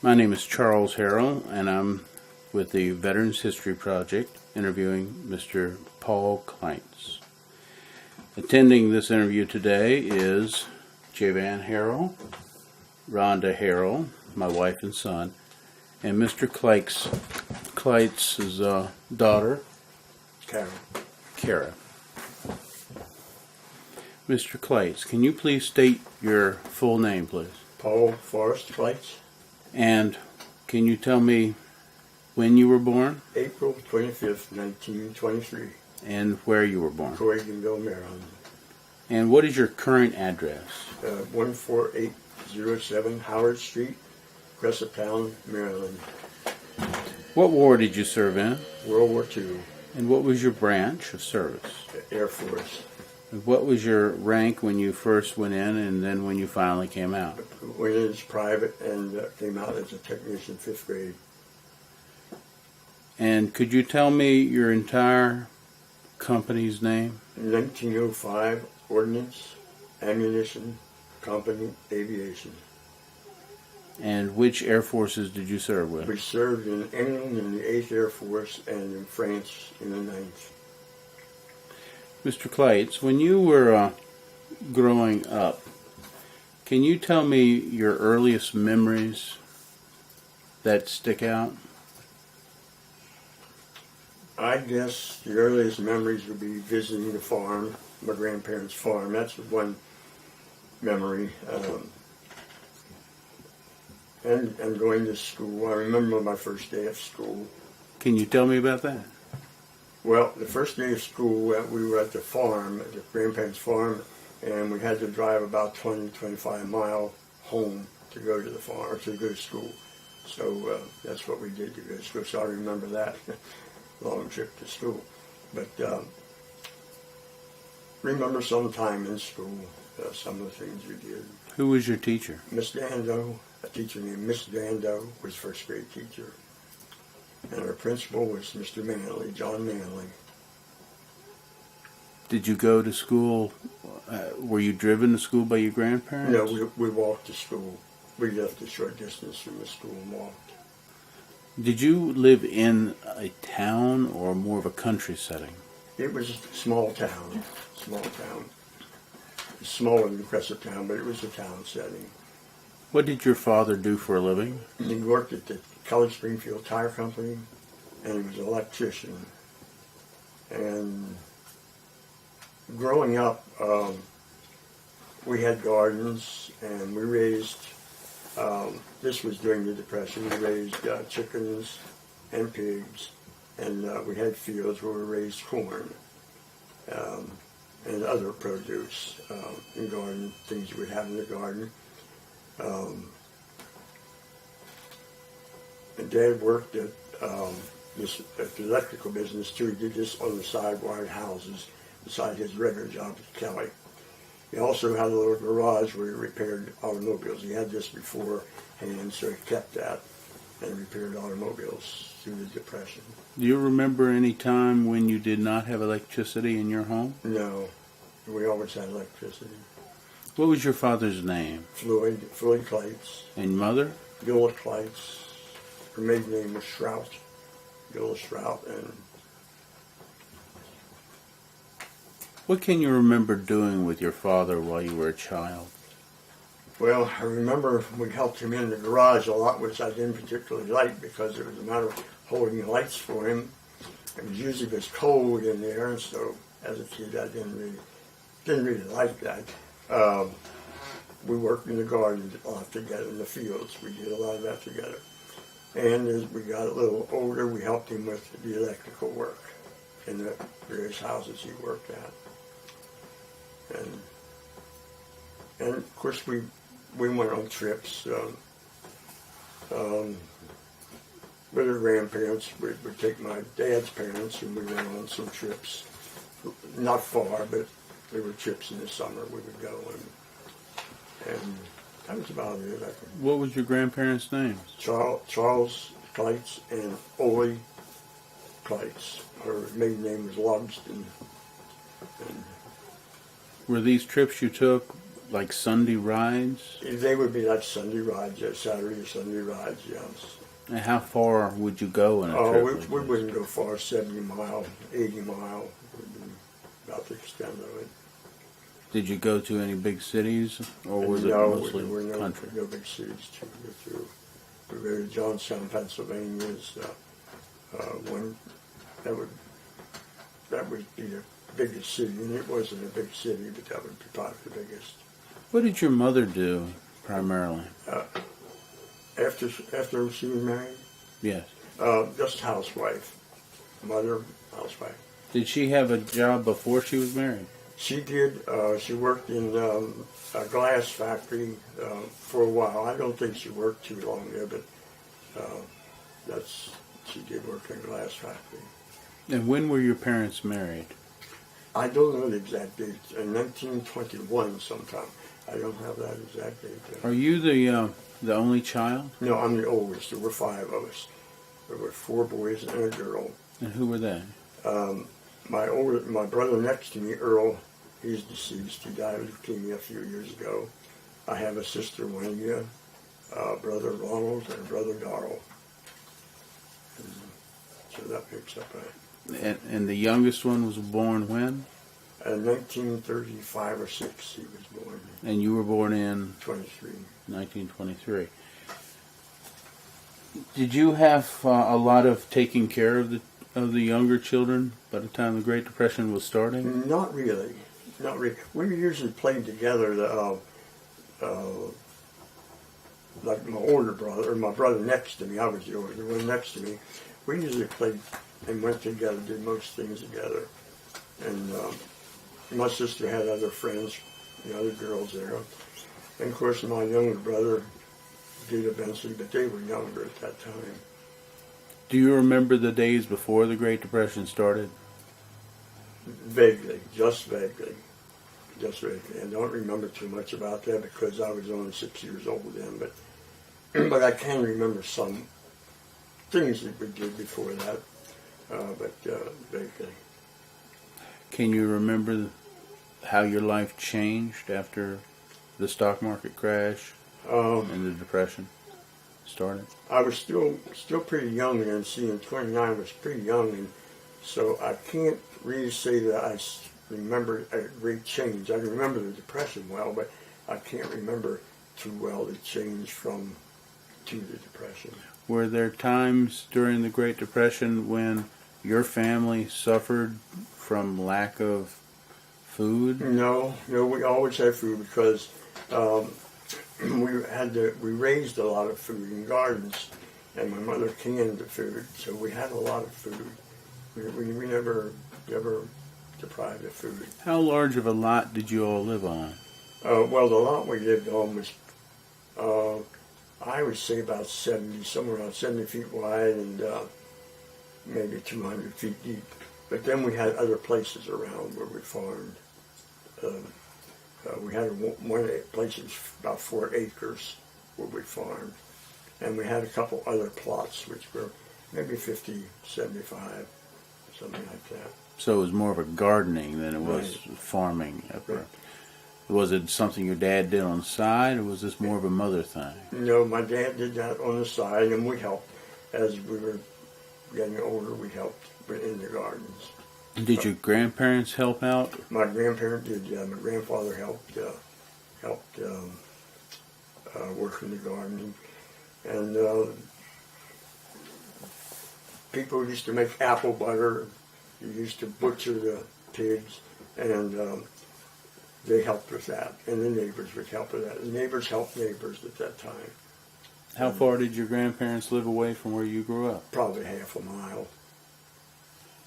My name is Charles Harrell, and I'm with the Veterans History Project, interviewing Mr. Paul Clites. Attending this interview today is Javan Harrell, Rhonda Harrell, my wife and son, and Mr. Clites' daughter, Kara. Mr. Clites, can you please state your full name, please? Paul Forrest Clites. And can you tell me when you were born? April 25th, 1923. And where you were born? Corriganville, Maryland. And what is your current address? 14807 Howard Street, Cresaptown, Maryland. What war did you serve in? World War II. And what was your branch of service? Air Force. And what was your rank when you first went in and then when you finally came out? Went in as private and came out as a technician, 5th grade. And could you tell me your entire company's name? 1905, Ordnance, Ammunition, Company, Aviation. And which air forces did you serve with? We served in England in the 8th Air Force and in France in the 9th. Mr. Clites, when you were growing up, can you tell me your earliest memories that stick out? I guess the earliest memories would be visiting the farm, my grandparents' farm. That's one memory. And going to school. I remember my first day of school. Can you tell me about that? Well, the first day of school, we were at the farm, at the grandparents' farm, and we had to drive about 20-25 miles home to go to the farm, to go to school. So that's what we did to go to school. So I remember that long trip to school. But remember some time in school, some of the things we did. Who was your teacher? Miss Dando, a teacher named Miss Dando, was first grade teacher. And our principal was Mr. Manley, John Manley. Did you go to school, were you driven to school by your grandparents? No, we walked to school. We left a short distance from the school and walked. Did you live in a town or more of a country setting? It was a small town, smaller than Cresaptown, but it was a town setting. What did your father do for a living? He worked at the College Springfield Tire Company, and he was an electrician. And growing up, we had gardens, and we raised, this was during the Depression, we raised chickens and pigs, and we had fields where we raised corn and other produce in garden, things we have in the garden. And Dad worked at the electrical business too. He did this on the side, wired houses, beside his regular job at Kelly. He also had a little garage where he repaired automobiles. He had this beforehand, so he kept that and repaired automobiles through the Depression. Do you remember any time when you did not have electricity in your home? No, we always had electricity. What was your father's name? Floyd Clites. And mother? Gilla Clites. Her maiden name was Shrout. Gilla Shrout. And what can you remember doing with your father while you were a child? well, I remember we helped him in the garage a lot, which I didn't particularly like because it was a matter of holding lights for him. It was usually just cold in there, and so as a kid I didn't really like that. We worked in the garden a lot together, in the fields. We did a lot of that together. And as we got a little older, we helped him with the electrical work in the various houses he worked at. And of course, we went on trips with our grandparents. We'd take my dad's parents, and we went on some trips. Not far, but there were trips in the summer we would go, and that was about it, I think. What was your grandparents' names? Charles Clites and Ole Clites. Her maiden name was Logston. And Were these trips you took like Sunday rides? They would be like Sunday rides, yes, Saturday, Sunday rides, yes. And how far would you go in a Oh, trip we like this? wouldn't go far, 70 mile, 80 mile would be about the extent of it. Did you go to any big cities, or was it No, mostly there were country? no big cities to go through. We were to Johnstown, Pennsylvania is one that would be the biggest city, and it wasn't a big city, but that would be probably the biggest. What did your mother do primarily? After she was married, Yes. just housewife, mother, housewife. Did she have a job before she was married? She did. She worked in a glass factory for a while. I don't think she worked too long there, but she did work in a glass factory. And when were your parents married? I don't know the exact date. In 1921 sometime. I don't have that exact date. Are you the only child? No, I'm the oldest. There were 5 of us. There were 4 boys and a girl. And who were they? My brother next to me, Earl, he's deceased. He died of leukemia a few years ago. I have a sister, Juanita, brother Ronald, and brother Darrell. So that makes up it. And the youngest one was born when? In 1935 or 6, he was born. And you were born in 23. 1923. Did you have a lot of taking care of the younger children by the time the Great Depression was starting? Not really. Not really. We usually played together. Like my older brother, or my brother next to me, I was the older, the one next to me. We usually played and went together, did most things together. And my sister had other friends, other girls there. And of course, my younger brother did eventually, but they were younger at that time. Do you remember the days before the Great Depression started? Vaguely, just vaguely. Just vaguely. I don't remember too much about that because I was only 6 years old then, but I can remember some things that we did before that, but vaguely. Can you remember how your life changed after the stock market crash and the Depression started? I was still pretty young then. See, in 29 was pretty young, and so I can't really say that I remember a great change. I remember the Depression well, but I can't remember too well the change to the Depression. Were there times during the Great Depression when your family suffered from lack of food? No, we always had food because we raised a lot of food in gardens, and my mother canned the food, so we had a lot of food. We never deprived of food. How large of a lot did you all live on? Well, the lot we lived on was, I would say about 70, somewhere around 70 feet wide and maybe 200 feet deep. But then we had other places around where we farmed. We had one place that was about 4 acres where we farmed. And we had a couple other plots which were maybe 50, 75, something like that. So it was more of a gardening than it was farming. Right. Was it something your dad did on the side, or was this more of a mother thing? No, my dad did that on the side, and we helped. As we were getting older, we helped in the gardens. Did your grandparents help out? My grandparents did, yeah. My grandfather helped work in the garden. And people used to make apple butter. You used to butcher the pigs, and they helped with that. And the neighbors would help with that. The neighbors helped neighbors at that time. How far did your grandparents live away from where you grew up? Probably half a mile.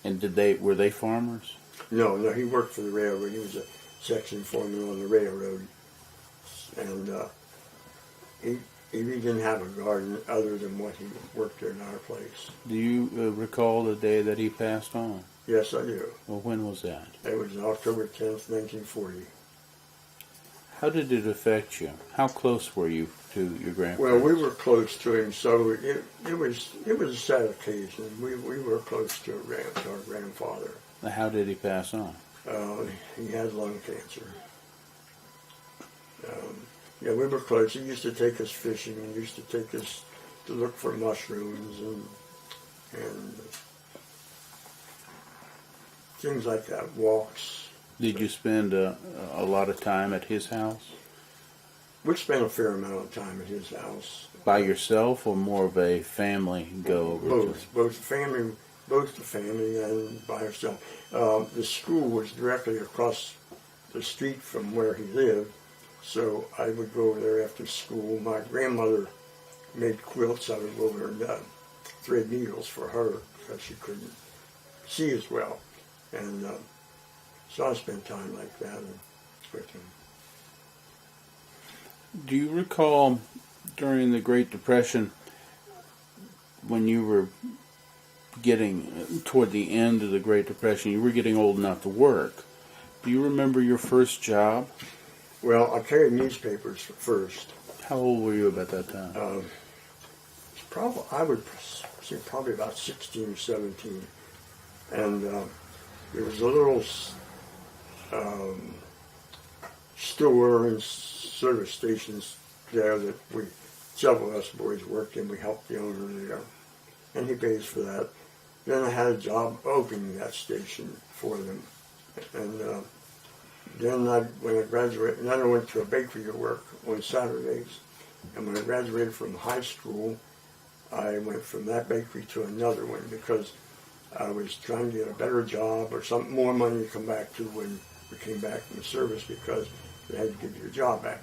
And were they farmers? No, he worked for the railroad. He was a section foreman on the railroad. And he didn't have a garden other than what he worked there in our place. Do you recall the day that he passed on? Yes, I do. Well, when was that? It was October 10th, 1940. How did it affect you? How close were you to your grandparents? Well, we were close to him, so it was a sad occasion. We were close to our grandfather. How did he pass on? He had lung cancer. Yeah, we were close. He used to take us fishing and used to take us to look for mushrooms and things like that, walks. Did you spend a lot of time at his house? We spent a fair amount of time at his house. By yourself or more of a family go over? Both the family and by ourselves. The school was directly across the street from where he lived, so I would go over there after school. My grandmother made quilts. I would go over and thread needles for her because she couldn't see as well. And so I spent time like that with him. Do you recall during the Great Depression when you were getting toward the end of the Great Depression, you were getting old enough to work? Do you remember your first job? Well, I carried newspapers first. How old were you about that time? I would say probably about 16 or 17. And there was a little store and service stations there that several of us boys worked in. We helped the owner there, and he pays for that. Then I had a job opening that station for them, and then when I graduated, then I went to a bakery to work on Saturdays. And when I graduated from high school, I went from that bakery to another one because I was trying to get a better job or some more money to come back to when we came back from the service because they had to give you a job back.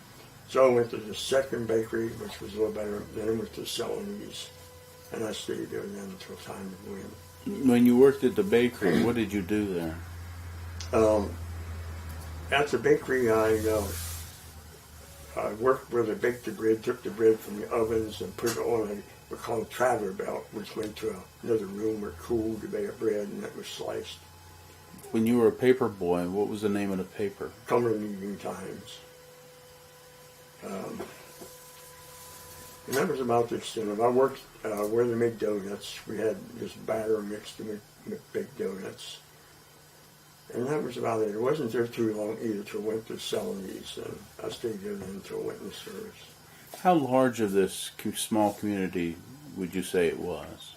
So I went to the second bakery, which was a little better. Then I went to Celanese, and I stayed there then until time to win. When you worked at the bakery, what did you do there? At the bakery, I worked where they baked the bread, took the bread from the ovens and put it on we call a traveler belt, which went to another room where it cooled to bake bread, and it was sliced. When you were a paper boy, what was the name of the paper? Cumberland Evening Times. And that was about the extent of it. I worked where they made donuts. We had this batter mixed to make big donuts. And that was about it. It wasn't there too long either till I went to Celanese, and I stayed there then until I went in the service. How large of this small community would you say it was?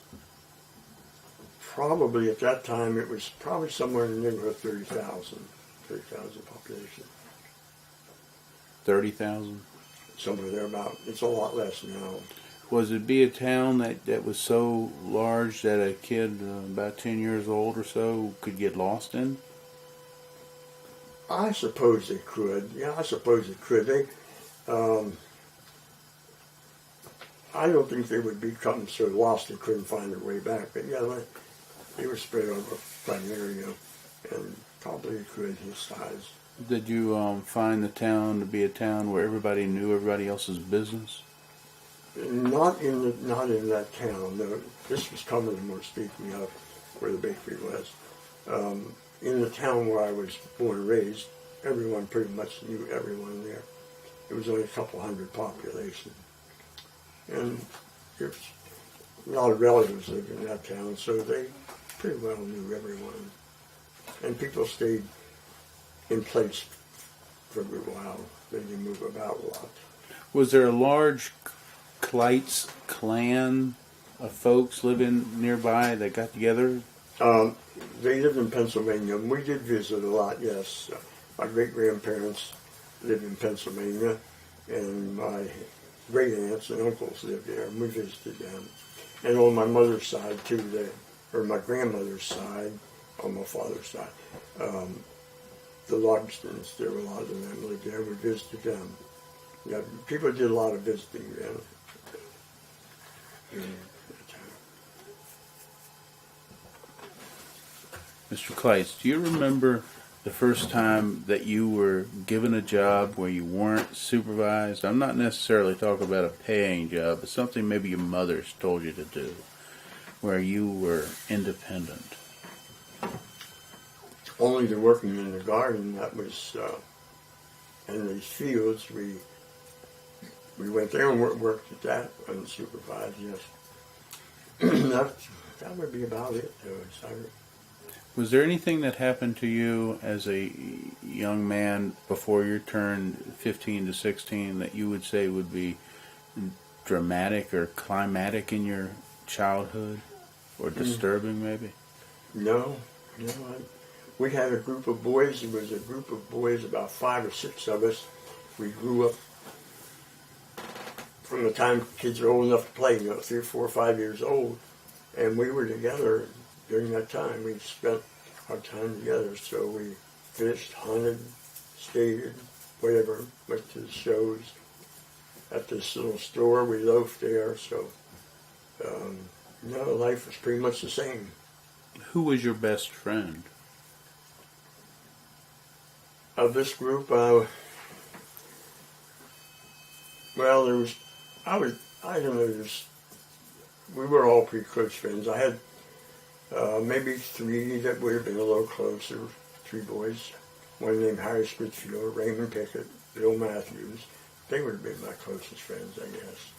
Probably at that time it was probably somewhere in the neighborhood of 30,000 population. 30,000? Somewhere there about. It's a lot less now. Was it be a town that was so large that a kid about 10 years old or so could get lost in? I suppose they could. Yeah, I suppose they could. I don't think they would become so lost they couldn't find their way back. But yeah, they were spread over quite an area, and probably could his size. Did you find the town to be a town where everybody knew everybody else's business? Not in that town. No, this was Cumberland we're speaking of, where the bakery was. In the town where I was born and raised, everyone pretty much knew everyone there. It was only a couple hundred population. And there was a lot of relatives lived in that town, so they pretty well knew everyone. And people stayed in place for a good while. They didn't move about a lot. Was there a large Clites clan of folks living nearby that got together? They lived in Pennsylvania, and we did visit a lot, yes. My great-grandparents lived in Pennsylvania, and my great-aunts and uncles lived there, and we visited them. And on my mother's side, too, or my grandmother's side, on my father's side, the Logstons, there were a lot of them lived there. We visited them. Yeah, people did a lot of visiting then. Mr. Clites, do you remember the first time that you were given a job where you weren't supervised? I'm not necessarily talking about a paying job, but something maybe your mother's told you to do, where you were independent. Only the working in the garden, that was, in these fields, we went there and worked at that unsupervised, yes. That would be about it, though. Was there anything that happened to you as a young man before you turned 15 to 16 that you would say would be dramatic or climatic in your childhood? Or disturbing, maybe? No, no. We had a group of boys. It was a group of boys, about 5 or 6 of us. We grew up from the time kids are old enough to play, 3 or 4 or 5 years old. And we were together during that time. We spent our time together. So we fished, hunted, skated, whatever, went to the shows. At this little store, we loafed there. So, no, life was pretty much the same. Who was your best friend? Of this group, well, there was, I don't know, we were all pretty close friends. I had maybe 3 that would have been a little closer, 3 boys. One named Harry Spitzfield, Raymond Pickett, Bill Matthews. They would have been my closest friends, I guess.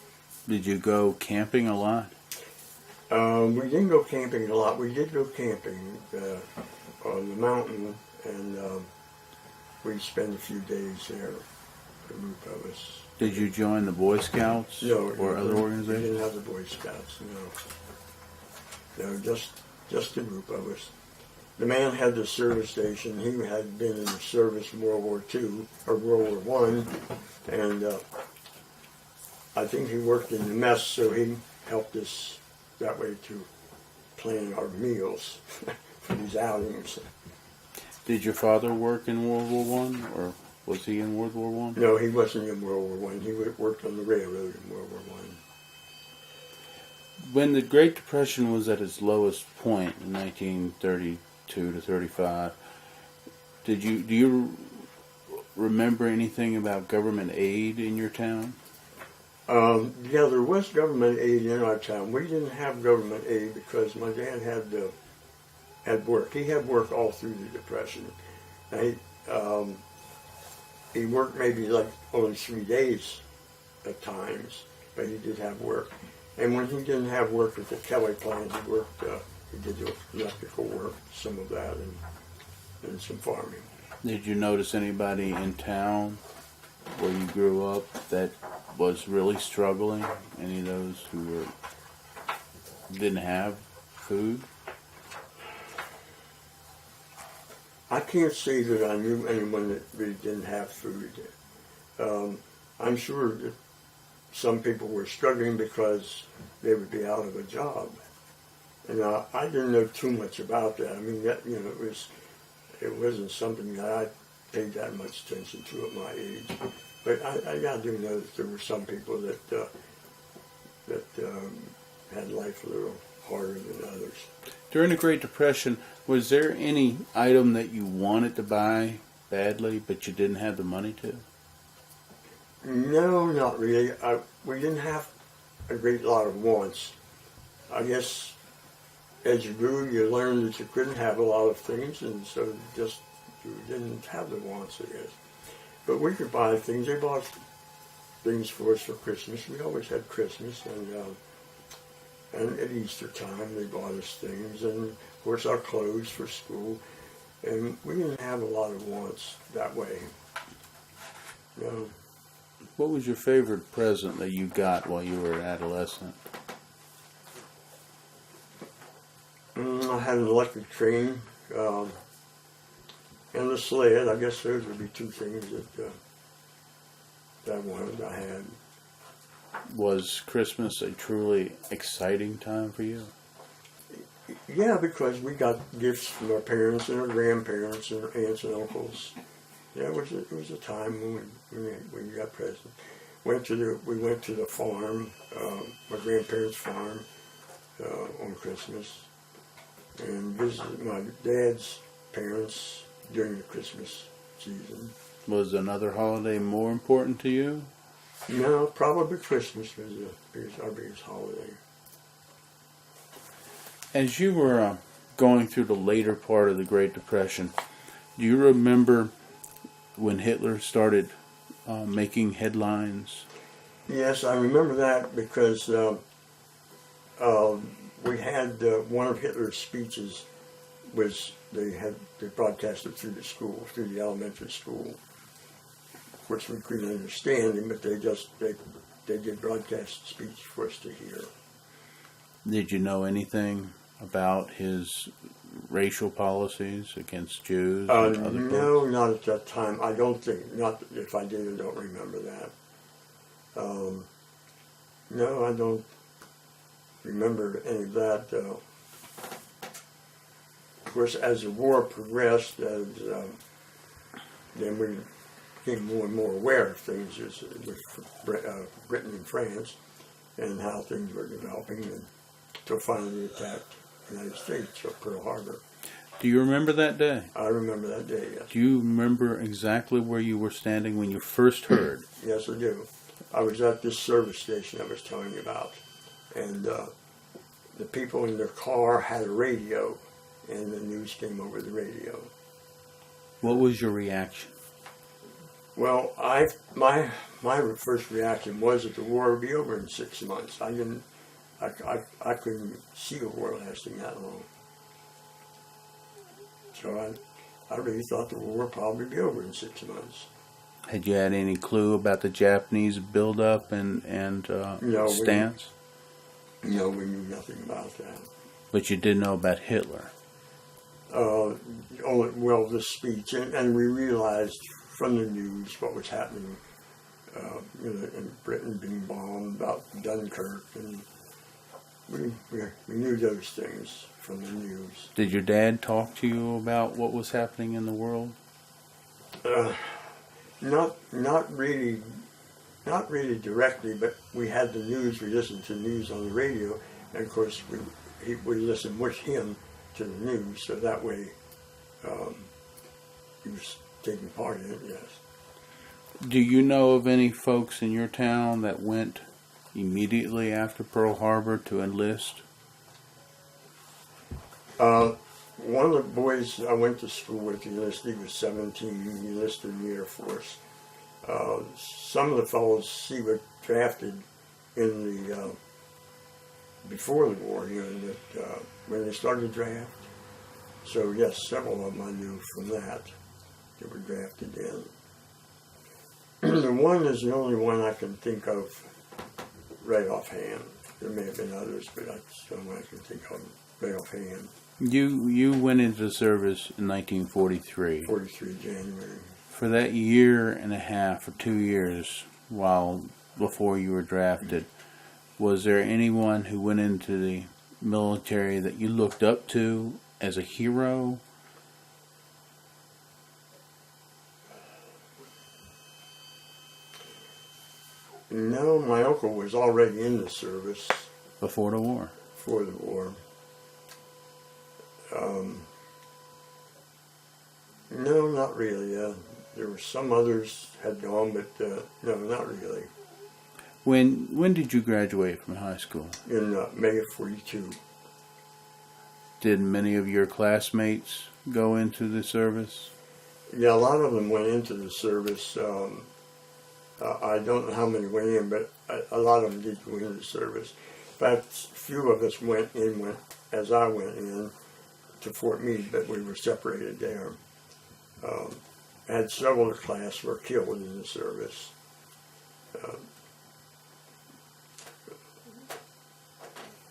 Did you go camping a lot? We didn't go camping a lot. We did go camping on the mountain, and we'd spend a few days there, a group of us. Did you join the Boy Scouts or other organizations? We didn't have the Boy Scouts, no. No, just a group of us. The man had the service station. He had been in the service in World War II, or World War I, and I think he worked in the mess, so he helped us that way to plan our meals for these outings. Did your father work in World War I, or was he in World War I? No, he wasn't in World War I. He worked on the railroad in World War I. When the Great Depression was at its lowest point in 1932 to 35, do you remember anything about government aid in your town? Yeah, there was government aid in our town. We didn't have government aid because my dad had work. He had work all through the Depression. He worked maybe like only 3 days at times, but he did have work. And when he didn't have work at the Kelly plant, he did the electrical work, some of that, and some farming. Did you notice anybody in town where you grew up that was really struggling? Any of those who didn't have food? I can't say that I knew anyone that really didn't have food. I'm sure that some people were struggling because they would be out of a job. And I didn't know too much about that. I mean, it wasn't something that I paid that much attention to at my age. But I do know that there were some people that had life a little harder than others. During the Great Depression, was there any item that you wanted to buy badly but you didn't have the money to? No, not really. We didn't have a great lot of wants. I guess as you grew, you learned that you couldn't have a lot of things, and so you didn't have the wants, I guess. But we could buy things. They bought things for us for Christmas. We always had Christmas, and at Easter time they bought us things, and of course our clothes for school. And we didn't have a lot of wants that way. No. What was your favorite present that you got while you were an adolescent? I had an electric train and a sled. I guess those would be 2 things that I had. Was Christmas a truly exciting time for you? Yeah, because we got gifts from our parents and our grandparents and our aunts and uncles. Yeah, it was a time when we got presents. We went to the farm, my grandparents' farm, on Christmas, and visited my dad's parents during the Christmas season. Was another holiday more important to you? No, probably Christmas was our biggest holiday. As you were going through the later part of the Great Depression, do you remember when Hitler started making headlines? Yes, I remember that because we had one of Hitler's speeches was they broadcast it through the school, through the elementary school. Of course, we couldn't understand him, but they did broadcast speech for us to hear. Did you know anything about his racial policies against Jews and other No, folks? not at that time. I don't think. Not if I did, I don't remember that. No, I don't remember any of that. Of course, as the war progressed, then we became more and more aware of things with Britain and France and how things were developing until finally we attacked the United States or Pearl Harbor. Do you remember that day? I remember that day, yes. Do you remember exactly where you were standing when you first heard? Yes, I do. I was at this service station I was telling you about, and the people in their car had a radio, and the news came over the radio. What was your reaction? Well, my first reaction was that the war would be over in 6 months. I couldn't see the war lasting that long. So I really thought the war would probably be over in 6 months. Had you had any clue about the Japanese buildup and No, stance? No, we knew nothing about that. But you did know about Hitler. Well, the speech, and we realized from the news what was happening, in Britain being bombed, about Dunkirk, and we knew those things from the news. Did your dad talk to you about what was happening in the world? Not really directly, but we had the news. We listened to the news on the radio, and of course we listened with him to the news, so that way he was taking part in it. Yes. Do you know of any folks in your town that went immediately after Pearl Harbor to enlist? One of the boys I went to school with, he was 17, he enlisted in the Air Force. Some of the fellows he were drafted in the before the war, when they started the draft. So yes, several of them I knew from that. They were drafted in. The one is the only one I can think of right offhand. There may have been others, but that's the only one I can think of right offhand. You went into the service in 1943. 43 January. For that year and a half or 2 years before you were drafted, was there anyone who went into the military that you looked up to as a hero? No, my uncle was already in the service. Before the war? Before the war. No, not really. There were some others had gone, but no, not really. When did you graduate from high school? In May of 42. Did many of your classmates go into the service? Yeah, a lot of them went into the service. I don't know how many went in, but a lot of them did go into the service. In fact, a few of us went as I went in to Fort Meade, but we were separated there. I had several of the class were killed in the service.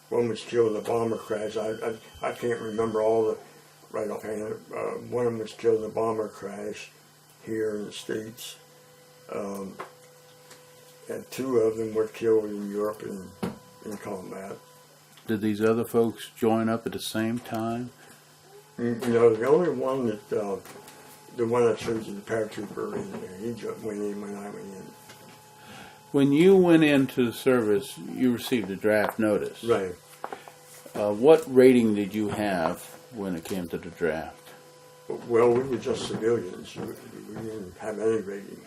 One was killed in a bomber crash. I can't remember all the right offhand. One of them was killed in a bomber crash here in the States. And two of them were killed in Europe in combat. Did these other folks join up at the same time? No, the only one that, the one I showed you, the paratrooper, he went in when I went in. When you went into the service, you received a draft notice. Right. What rating did you have when it came to the draft? Well, we were just civilians. We didn't have any rating.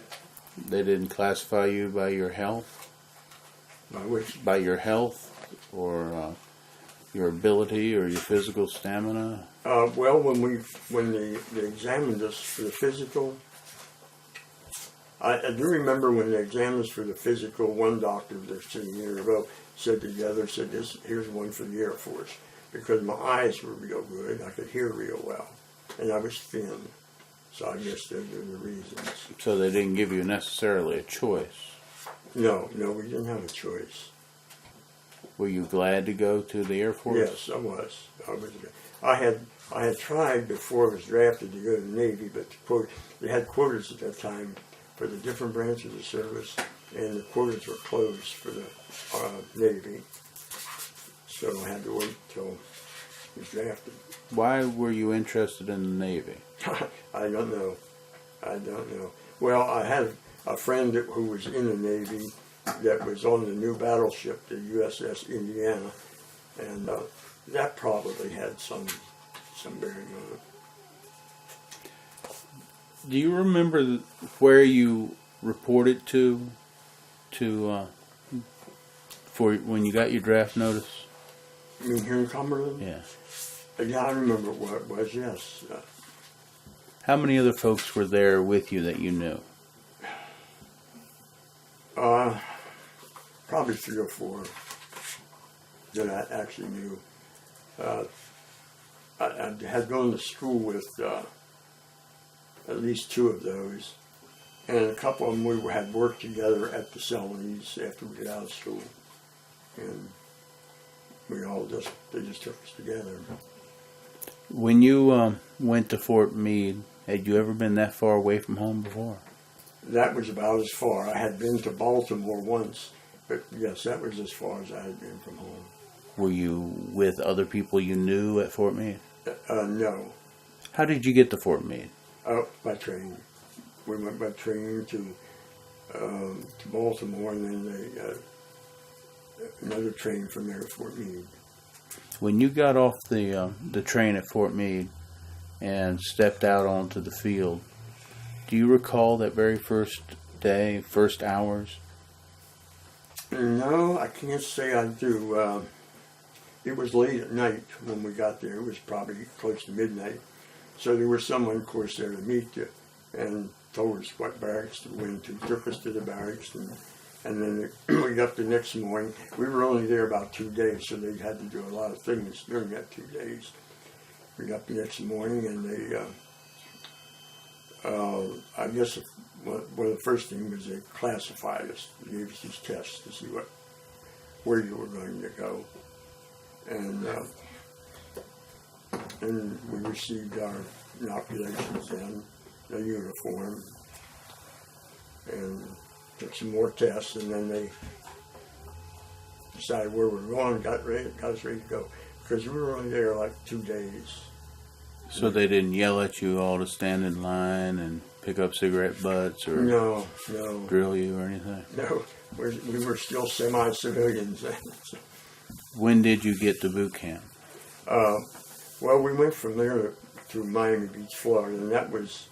They didn't classify you by your health? By which? By your health or your ability or your physical stamina? Well, when they examined us for the physical, I do remember when they examined us for the physical, one doctor that's sitting here in a row said to the other, here's one for the Air Force, because my eyes were real good. I could hear real well. and I was thin. So I guess those are the reasons. So they didn't give you necessarily a choice. No, we didn't have a choice. Were you glad to go to the Air Force? Yes, I was. I had tried before I was drafted to go to the Navy, but they had quotas at that time for the different branches of service, and the quotas were closed for the Navy. So I had to wait until I was drafted. Why were you interested in the Navy? I don't know. Well, I had a friend who was in the Navy that was on the new battleship, the USS Indiana, and that probably had some bearing on it. Do you remember where you reported to for when you got your draft notice? You mean here in Cumberland? Yeah. Yeah, I remember what it was, yes. How many other folks were there with you that you knew? Probably 3 or 4 that I actually knew. I had gone to school with at least 2 of those, and a couple of them we had worked together at the Celanese after we got out of school, and they just took us together. When you went to Fort Meade, had you ever been that far away from home before? That was about as far. I had been to Baltimore once, but yes, that was as far as I had been from home. Were you with other people you knew at Fort Meade? No. How did you get to Fort Meade? By train. We went by train to Baltimore, and then another train from there to Fort Meade. When you got off the train at Fort Meade and stepped out onto the field, do you recall that very first day, first hours? No, I can't say I do. It was late at night when we got there. It was probably close to midnight. So there was someone, of course, there to meet you and told us what barracks to go into, took us to the barracks, and then we got the next morning. We were only there about 2 days, so they had to do a lot of things during that 2 days. We got the next morning, and they, I guess one of the first things was they classified us. They gave us these tests to see where you were going to go. And we received our inoculations then, a uniform, and took some more tests, and then they decided where we were going, got us ready to go, because we were only there like 2 days. So they didn't yell at you all to stand in line and pick up cigarette butts or No. drill you or anything? No, we were still semi-civilians then. When did you get to boot camp? Well, we went from there to Miami Beach, Florida, and that was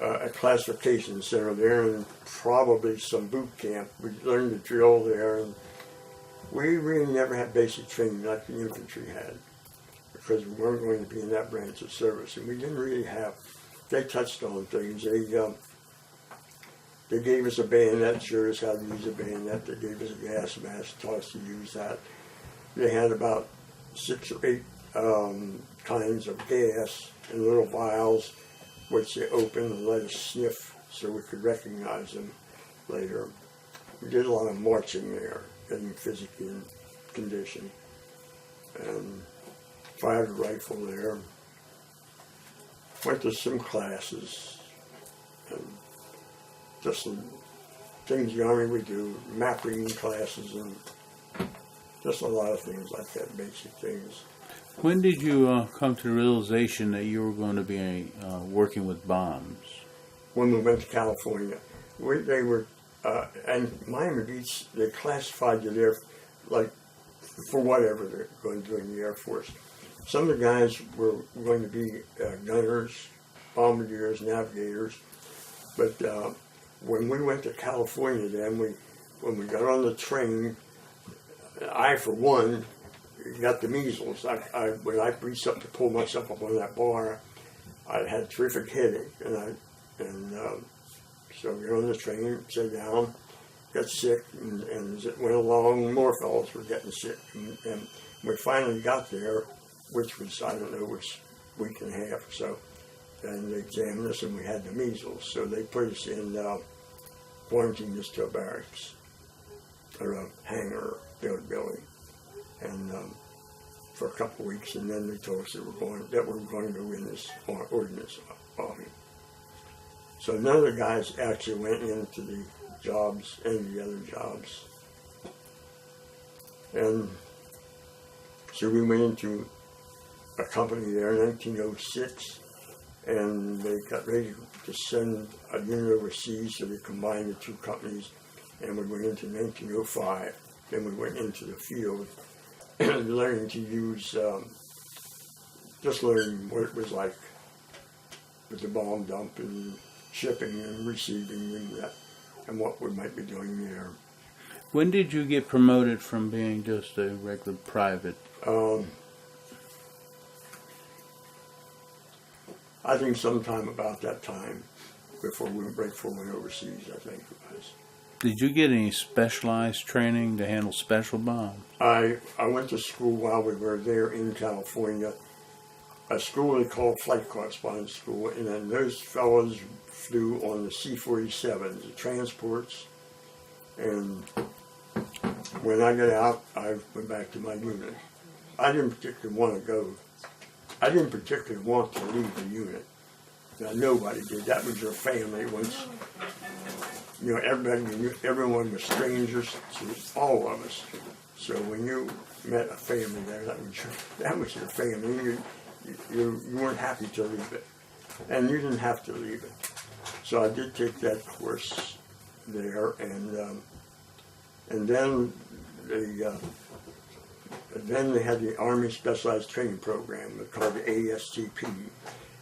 a classification center there, and probably some boot camp. We learned to drill there, and we really never had basic training like the infantry had, because we weren't going to be in that branch of service, and we didn't really have. They touched on things. They gave us a bayonet, showed us how to use a bayonet. They gave us a gas mask, taught us to use that. They had about 6 or 8 kinds of gas in little vials, which they opened and let us sniff so we could recognize them later. We did a lot of marching there, getting physically in condition, and fired a rifle there. Went to some classes, and just some things the Army would do, mapping classes, and just a lot of things like that, basic things. When did you come to the realization that you were going to be working with bombs? When we went to California. They were, and Miami Beach, they classified you there like for whatever they're going to do in the Air Force. Some of the guys were going to be gunners, bombardiers, navigators, but when we went to California then, when we got on the train, I, for one, got the measles. When I reached up to pull myself up on that bar, I had a terrific headache, and so we got on the train, sat down, got sick, and as it went along, more fellows were getting sick, and we finally got there, which was, I don't know, was week and a half or so. And they examined us, and we had the measles. So they put us in, quarantined us to a barracks, or a hangar building. And for a couple of weeks, and then they told us that we were going to go in this Ordnance army. So none of the guys actually went into the jobs, any of the other jobs. And so we went into a company there in 1906, and they got ready to send a unit overseas, so they combined the two companies, and we went into 1905. Then we went into the field, learning to use, just learning what it was like with the bomb dump and shipping and receiving and what we might be doing there. When did you get promoted from being just a regular private? I think sometime about that time, before we went overseas, I think it was. Did you get any specialized training to handle special bombs? I went to school while we were there in California, a school they called Flight Correspondence School, and then those fellows flew on the C-47s, the transports, and when I got out, I went back to my unit. I didn't particularly want to go. I didn't particularly want to leave the unit. Now, nobody did. That was your family. Once, you know, everyone was strangers to all of us. So when you met a family there, that was your family. You weren't happy to leave it, and you didn't have to leave it. So I did take that course there, and then they had the Army Specialized Training Program called the ASTP.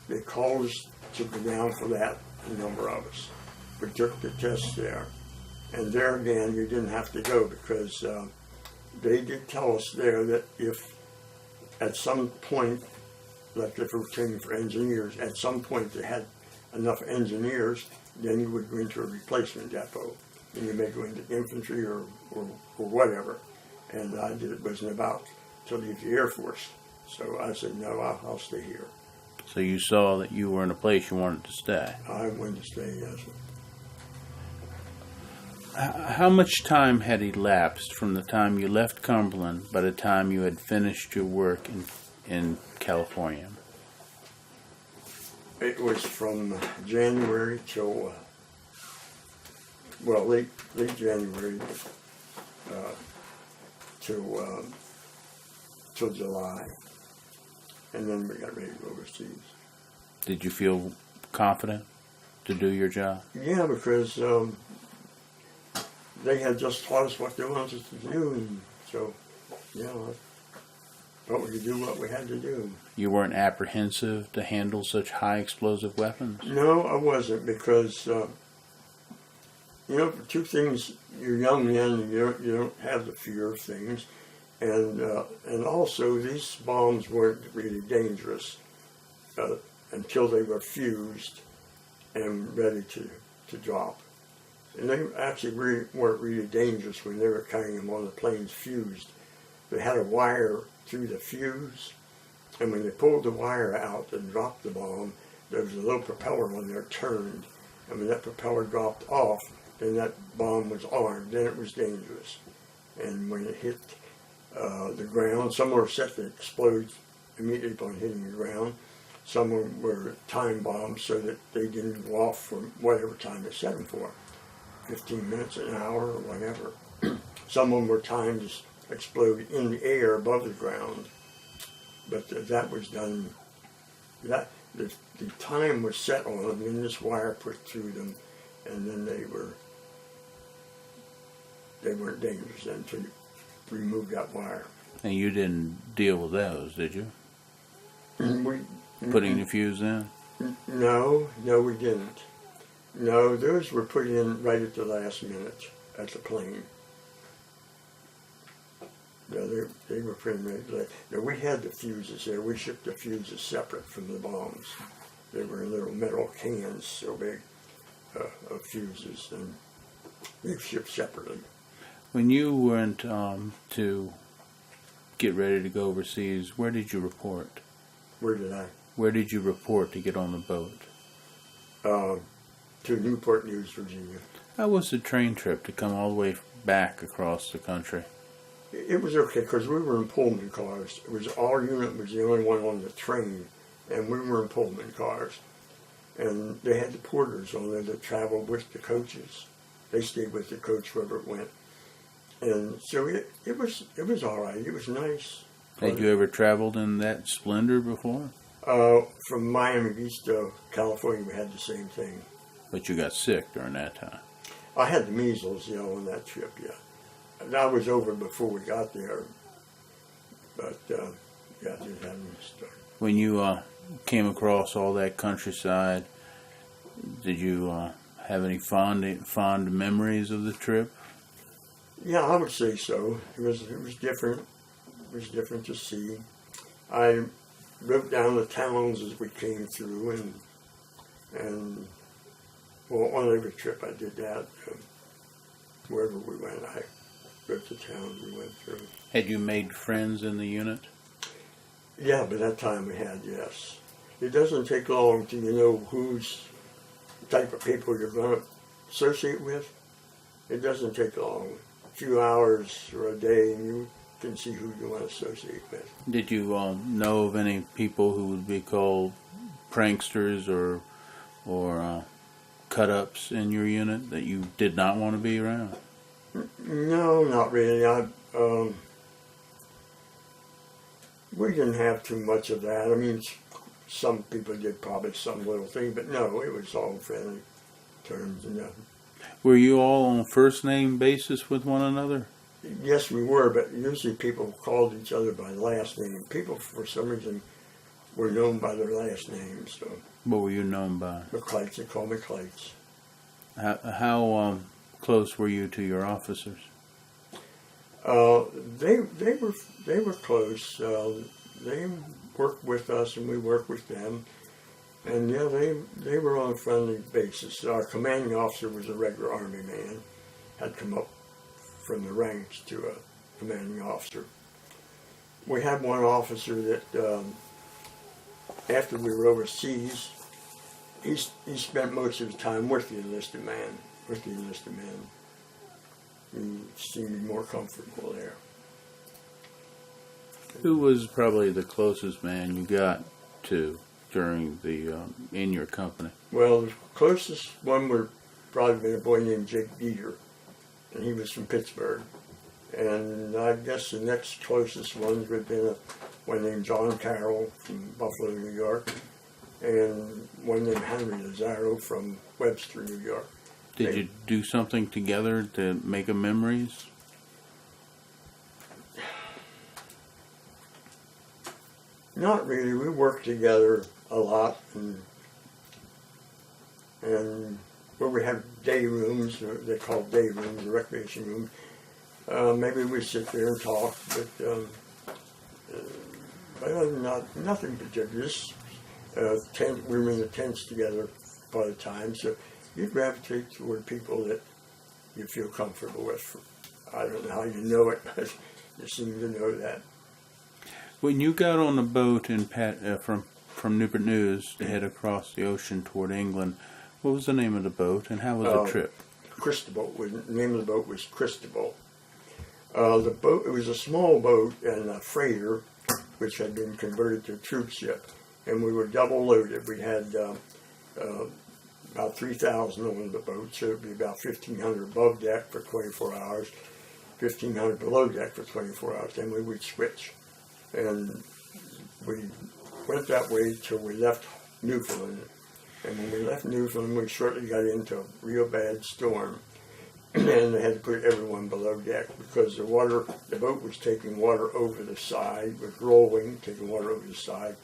They called us to go down for that, a number of us. We took the test there. And there again, you didn't have to go because they did tell us there that if at some point, like if we were training for engineers, at some point they had enough engineers, then you would go into a replacement depot. And you may go into infantry or whatever. And I wasn't about to leave the Air Force. So I said, no, I'll stay here. So you saw that you were in a place you wanted to stay. I wanted to stay, yes. How much time had elapsed from the time you left Cumberland by the time you had finished your work in California? It was from January till, late January till July. And then we got ready to go overseas. Did you feel confident to do your job? Yeah, because they had just taught us what they wanted us to do, and so, I thought we could do what we had to do. You weren't apprehensive to handle such high explosive weapons? No, I wasn't, because, for two things, you're young then, and you don't have the fear of things. And also, these bombs weren't really dangerous until they were fused and ready to drop. And they actually weren't really dangerous when they were carrying them on the planes fused. They had a wire through the fuse, and when they pulled the wire out and dropped the bomb, there was a little propeller on there turned. And when that propeller dropped off, then that bomb was armed. Then it was dangerous. And when it hit the ground, some were set to explode immediately upon hitting the ground. Some were time bombs so that they didn't go off for whatever time they set them for, 15 minutes, an hour, or whatever. Some of them were timed to explode in the air above the ground. But that was done, the time was set on them, and this wire put through them, and then they weren't dangerous until you remove that wire. And you didn't deal with those, did you? Putting the fuse in? No, we didn't. No, those were put in right at the last minute at the plane. Yeah, they were pretty much. We had the fuses there. We shipped the fuses separate from the bombs. They were in little metal cans so big of fuses, and they shipped separately. When you went to get ready to go overseas, where did you report? Where did I? Where did you report to get on the boat? To Newport News, Virginia. How was the train trip to come all the way back across the country? It was okay because we were in Pullman cars. It was our unit was the only one on the train, and we were in Pullman cars. And they had the porters on there that traveled with the coaches. They stayed with the coach wherever it went. And so it was all right. It was nice. Had you ever traveled in that splendor before? From Miami Beach to California, we had the same thing. But you got sick during that time. I had the measles, on that trip, yeah. And I was over before we got there. But, I did have them start. When you came across all that countryside, did you have any fond memories of the trip? Yeah, I would say so. It was different. It was different to see. I wrote down the towns as we came through, and well, on every trip I did that. Wherever we went, I wrote the towns we went through. Had you made friends in the unit? Yeah, by that time we had, yes. It doesn't take long till you know whose type of people you're going to associate with. It doesn't take long. A few hours or a day, and you can see who you want to associate with. Did you know of any people who would be called pranksters or cut-ups in your unit that you did not want to be around? No, not really. We didn't have too much of that. I mean, some people did probably some little thing, but no, it was all friendly terms and nothing. Were you all on first-name basis with one another? Yes, we were, but usually people called each other by last name. People, for some reason, were known by their last names. So. What were you known by? The Clites, they called me Clites. How close were you to your officers? They were close. They worked with us, and we worked with them. And yeah, they were on a friendly basis. Our commanding officer was a regular Army man, had come up from the ranks to a commanding officer. We had one officer that, after we were overseas, he spent most of his time with the enlisted man. He seemed more comfortable there. Who was probably the closest man you got to during the in your company? Well, the closest one would probably been a boy named Jake Dieter, and he was from Pittsburgh. And I guess the next closest ones would have been one named John Harrell from Buffalo, New York, and one named Henry Lazaro from Webster, New York. Did you do something together to make a memories? Not really. We worked together a lot, and where we have day rooms, or they call day rooms, the recreation room. Maybe we sit there and talk, but other than that, nothing particular. We were in the tents together by the time, so you gravitate toward people that you feel comfortable with. I don't know how you know it, but you seem to know that. When you got on the boat from Newport News to head across the ocean toward England, what was the name of the boat and how was the trip? Cristobal. The name of the boat was Cristobal. The boat, it was a small boat and a freighter, which had been converted to a troop ship, and we were double loaded. We had about 3,000 on the boat, so it would be about 1,500 above deck for 24 hours, 1,500 below deck for 24 hours. Then we would switch. And we went that way till we left Newfoundland. And when we left Newfoundland, we shortly got into a real bad storm. And they had to put everyone below deck because the boat was taking water over the side, was rolling, taking water over the side,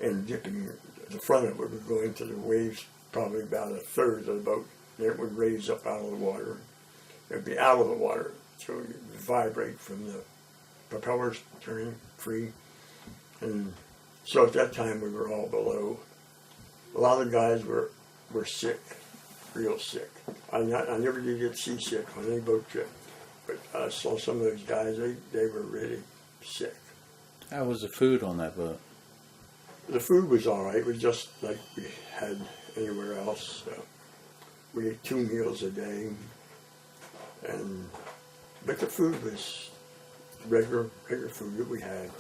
and dipping. The front of it would go into the waves, probably about a third of the boat. And it would raise up out of the water. It would be out of the water, so it would vibrate from the propellers turning free. And so at that time we were all below. A lot of guys were sick, real sick. I never did get seasick on any boat trip, but I saw some of those guys, they were really sick. How was the food on that boat? The food was all right. It was just like we had anywhere else. We ate 2 meals a day, but the food was regular food that we had.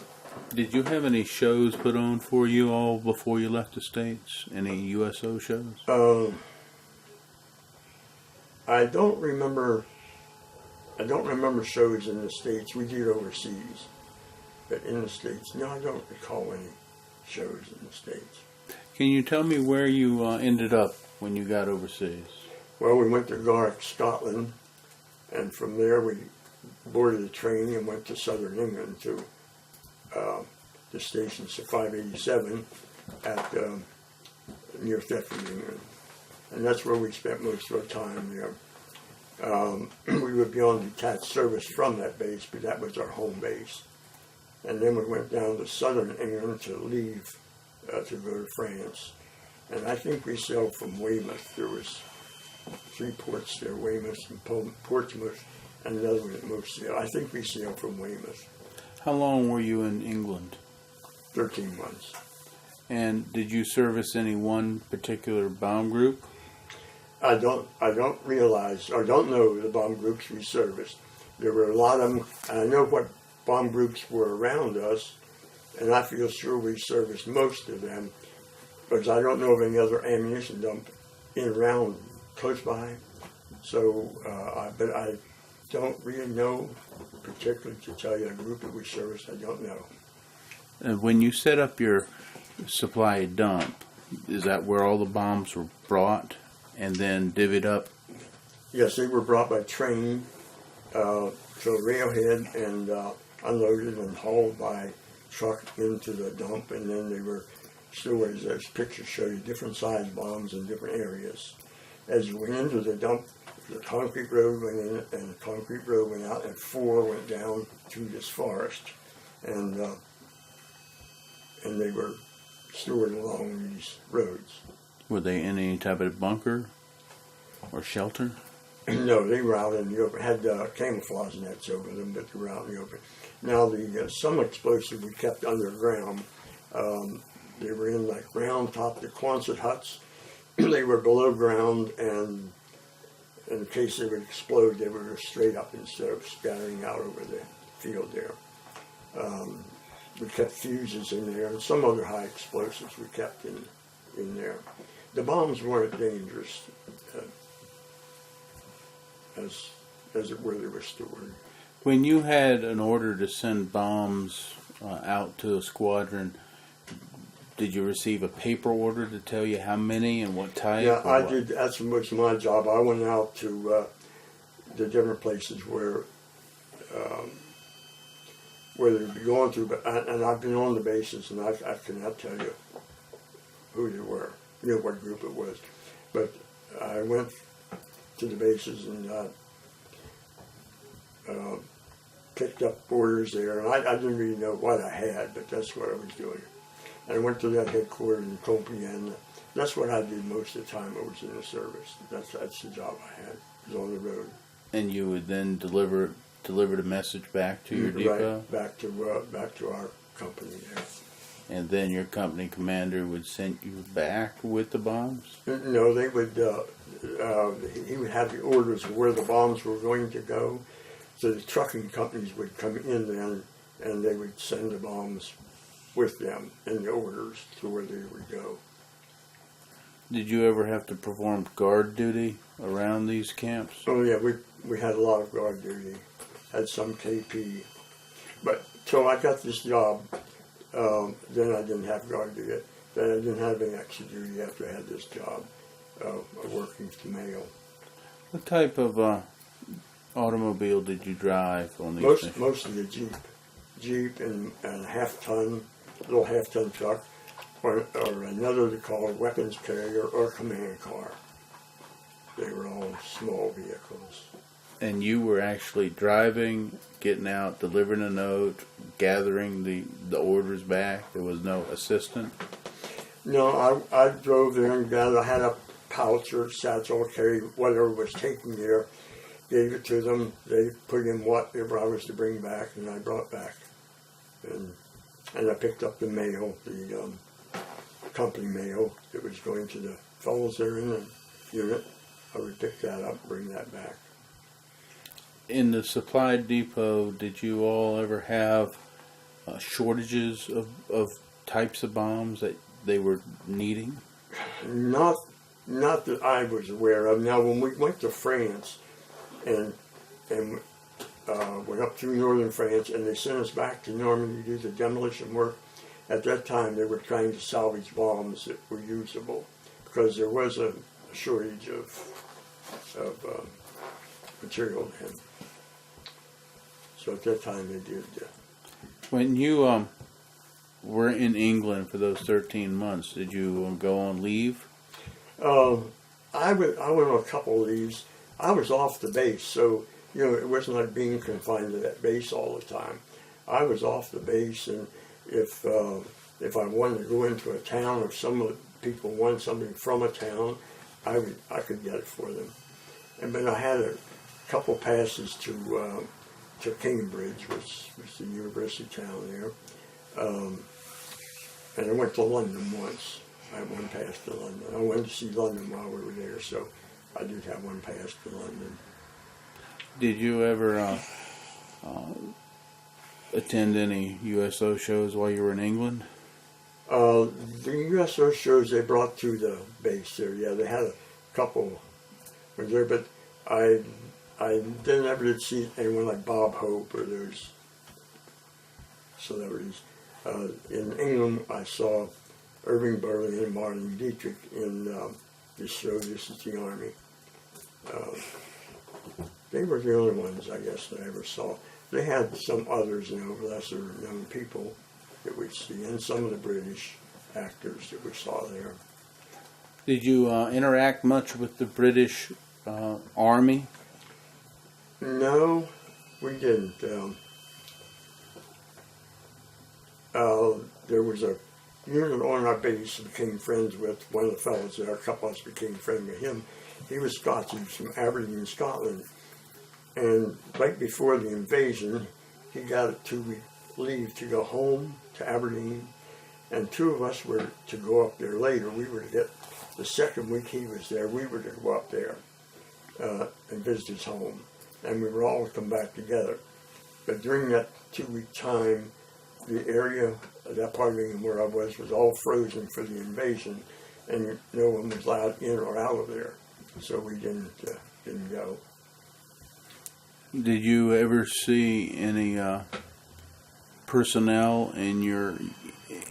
Did you have any shows put on for you all before you left the States? Any USO shows? I don't remember shows in the States. We did overseas, but in the States, no, I don't recall any shows in the States. Can you tell me where you ended up when you got overseas? Well, we went to Garrick, Scotland, and from there we boarded a train and went to southern England to the station 587 at near Thetford, England. And that's where we spent most of our time there. We would be on detached service from that base, but that was our home base. And then we went down to southern England to leave to go to France. And I think we sailed from Weymouth. There was 3 ports there, Weymouth and Portsmouth, and another one at Moselle. I think we sailed from Weymouth. How long were you in England? 13 months. And did you service any one particular bomb group? I don't realize, or don't know the bomb groups we serviced. There were a lot of them, and I know what bomb groups were around us, and I feel sure we serviced most of them, because I don't know of any other ammunition dump in around close by. So, but I don't really know particularly to tell you a group that we serviced. I don't know. When you set up your supply dump, is that where all the bombs were brought and then divvied up? Yes, they were brought by train to a railhead and unloaded and hauled by truck into the dump, and then they were stored, as pictures show you, different size bombs in different areas. As you went into the dump, the concrete road went in and the concrete road went out, and 4 went down through this forest, and they were stored along these roads. Were they in any type of bunker or shelter? No, they were out in the open. Had camouflage nets over them, but they were out in the open. Now, some explosives we kept underground. They were in like round top, the Quonset huts. They were below ground, and in case they would explode, they were straight up instead of scattering out over the field there. We kept fuses in there, and some other high explosives we kept in there. The bombs weren't dangerous as it were they were stored. When you had an order to send bombs out to a squadron, did you receive a paper order to tell you how many and what type? Yeah, I did. That's was my job. I went out to the different places where they'd be going to, and I've been on the bases, and I cannot tell you who they were, what group it was. But I went to the bases and picked up orders there, and I didn't really know what I had, but that's what I was doing. And I went to that headquarters in Compiègne. That's what I did most of the time I was in the service. That's the job I had, was on the road. And you would then deliver the message back to your depot? Right, back to our company there. And then your company commander would send you back with the bombs? No, they would. He would have the orders of where the bombs were going to go. So the trucking companies would come in then, and they would send the bombs with them in the orders to where they would go. Did you ever have to perform guard duty around these camps? Oh yeah, we had a lot of guard duty. Had some KP, but till I got this job, then I didn't have guard duty. Then I didn't have any extra duty after I had this job of working with the mail. What type of automobile did you drive on these missions? Mostly a Jeep and a little half-ton truck, or another they call a weapons carrier or command car. They were all small vehicles. And you were actually driving, getting out, delivering a note, gathering the orders back? There was no assistant? No, I drove there and gathered. I had a pouch or satchel, carried whatever was taken there, gave it to them. They put in whatever I was to bring back, and I brought back. And I picked up the mail, company mail that was going to the fellows there in the unit. I would pick that up, bring that back. In the supply depot, did you all ever have shortages of types of bombs that they were needing? Not that I was aware of. Now, when we went to France and went up through northern France, and they sent us back to Normandy to do the demolition work, at that time they were trying to salvage bombs that were usable, because there was a shortage of material then. So at that time they did. When you were in England for those 13 months, did you go on leave? I went on a couple of leaves. I was off the base, so it wasn't like being confined to that base all the time. I was off the base, and if I wanted to go into a town, or some of the people wanted something from a town, I could get it for them. But I had a couple passes to Cambridge, which was the university town there, and I went to London once. I had one pass to London. I wanted to see London while we were there, so I did have one pass to London. Did you ever attend any USO shows while you were in England? The USO shows they brought to the base there, yeah, they had a couple were there, but I didn't ever see anyone like Bob Hope or those celebrities. In England, I saw Irving Berlin and Marlene Dietrich in this show, This Is the Army. They were the only ones, I guess, that I ever saw. They had some others, lesser known people that we'd see, and some of the British actors that we saw there. Did you interact much with the British Army? No, we didn't. There was a unit on our base, became friends with one of the fellows there. A couple of us became friends with him. He was Scots. He was from Aberdeen, Scotland. And right before the invasion, he got a 2-week leave to go home to Aberdeen. And two of us were to go up there later. We were to get, the second week he was there, we were to go up there and visit his home. And we were all to come back together. But during that 2-week time, the area, that part of England where I was all frozen for the invasion, and no one was allowed in or out of there. So we didn't go. Did you ever see any personnel in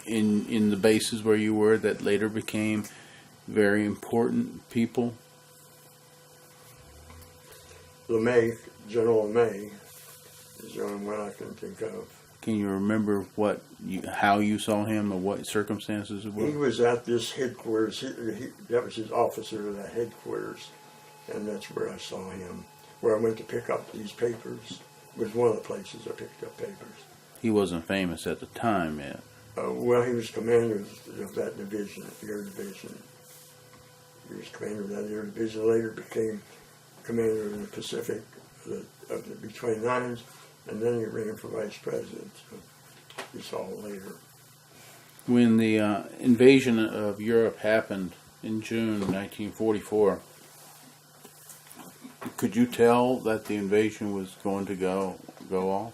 in the bases where you were that later became very important people? General LeMay is the only one I can think of. Can you remember how you saw him or what circumstances it was? He was at this headquarters. That was his officer of that headquarters, and that's where I saw him. Where I went to pick up these papers was one of the places I picked up papers. He wasn't famous at the time yet. Well, he was commander of that division, the Air Division. He was commander of that Air Division. Later became commander of the Pacific, of the between lines, and then he ran for vice president. So we saw it later. When the invasion of Europe happened in June 1944, could you tell that the invasion was going to go off?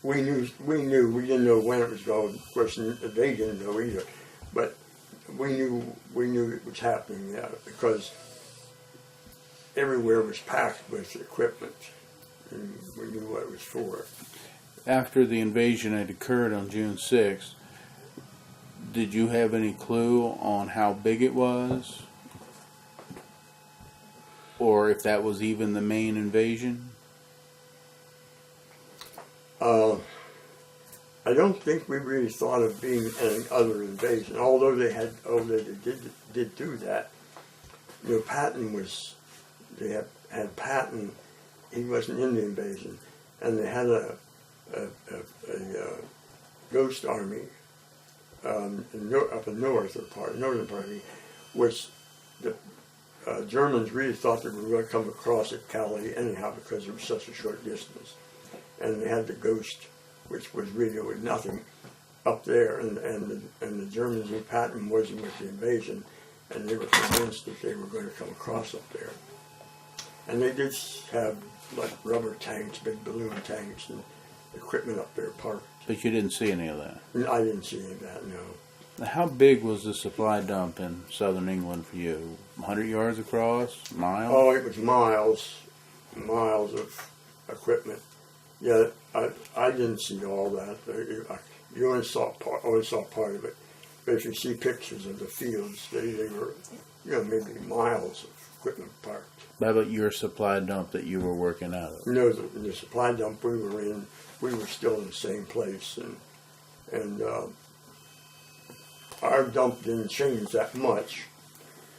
We knew. We didn't know when it was going. Of course, they didn't know either. But we knew it was happening. Yeah, because everywhere was packed with equipment, and we knew what it was for. After the invasion had occurred on June 6th, did you have any clue on how big it was? Or if that was even the main invasion? I don't think we really thought of being any other invasion, although they did do that. Patton was, they had Patton, he wasn't in the invasion, and they had a ghost army up in northern part, which the Germans really thought they were going to come across at Calais anyhow because it was such a short distance. And they had the ghost, which was really with nothing. up there, and the Germans and Patton wasn't with the invasion, and they were convinced that they were going to come across up there. And they did have like rubber tanks, big balloon tanks, and equipment up there parked. But you didn't see any of that? I didn't see any of that, no. How big was the supply dump in southern England for you? 100 yards across? Miles? Oh, it was miles of equipment. Yeah, I didn't see all that. You only saw part of it. But if you see pictures of the fields, they were, maybe miles of equipment parked. How about your supply dump that you were working out of? No, the supply dump we were in, we were still in the same place, and our dump didn't change that much,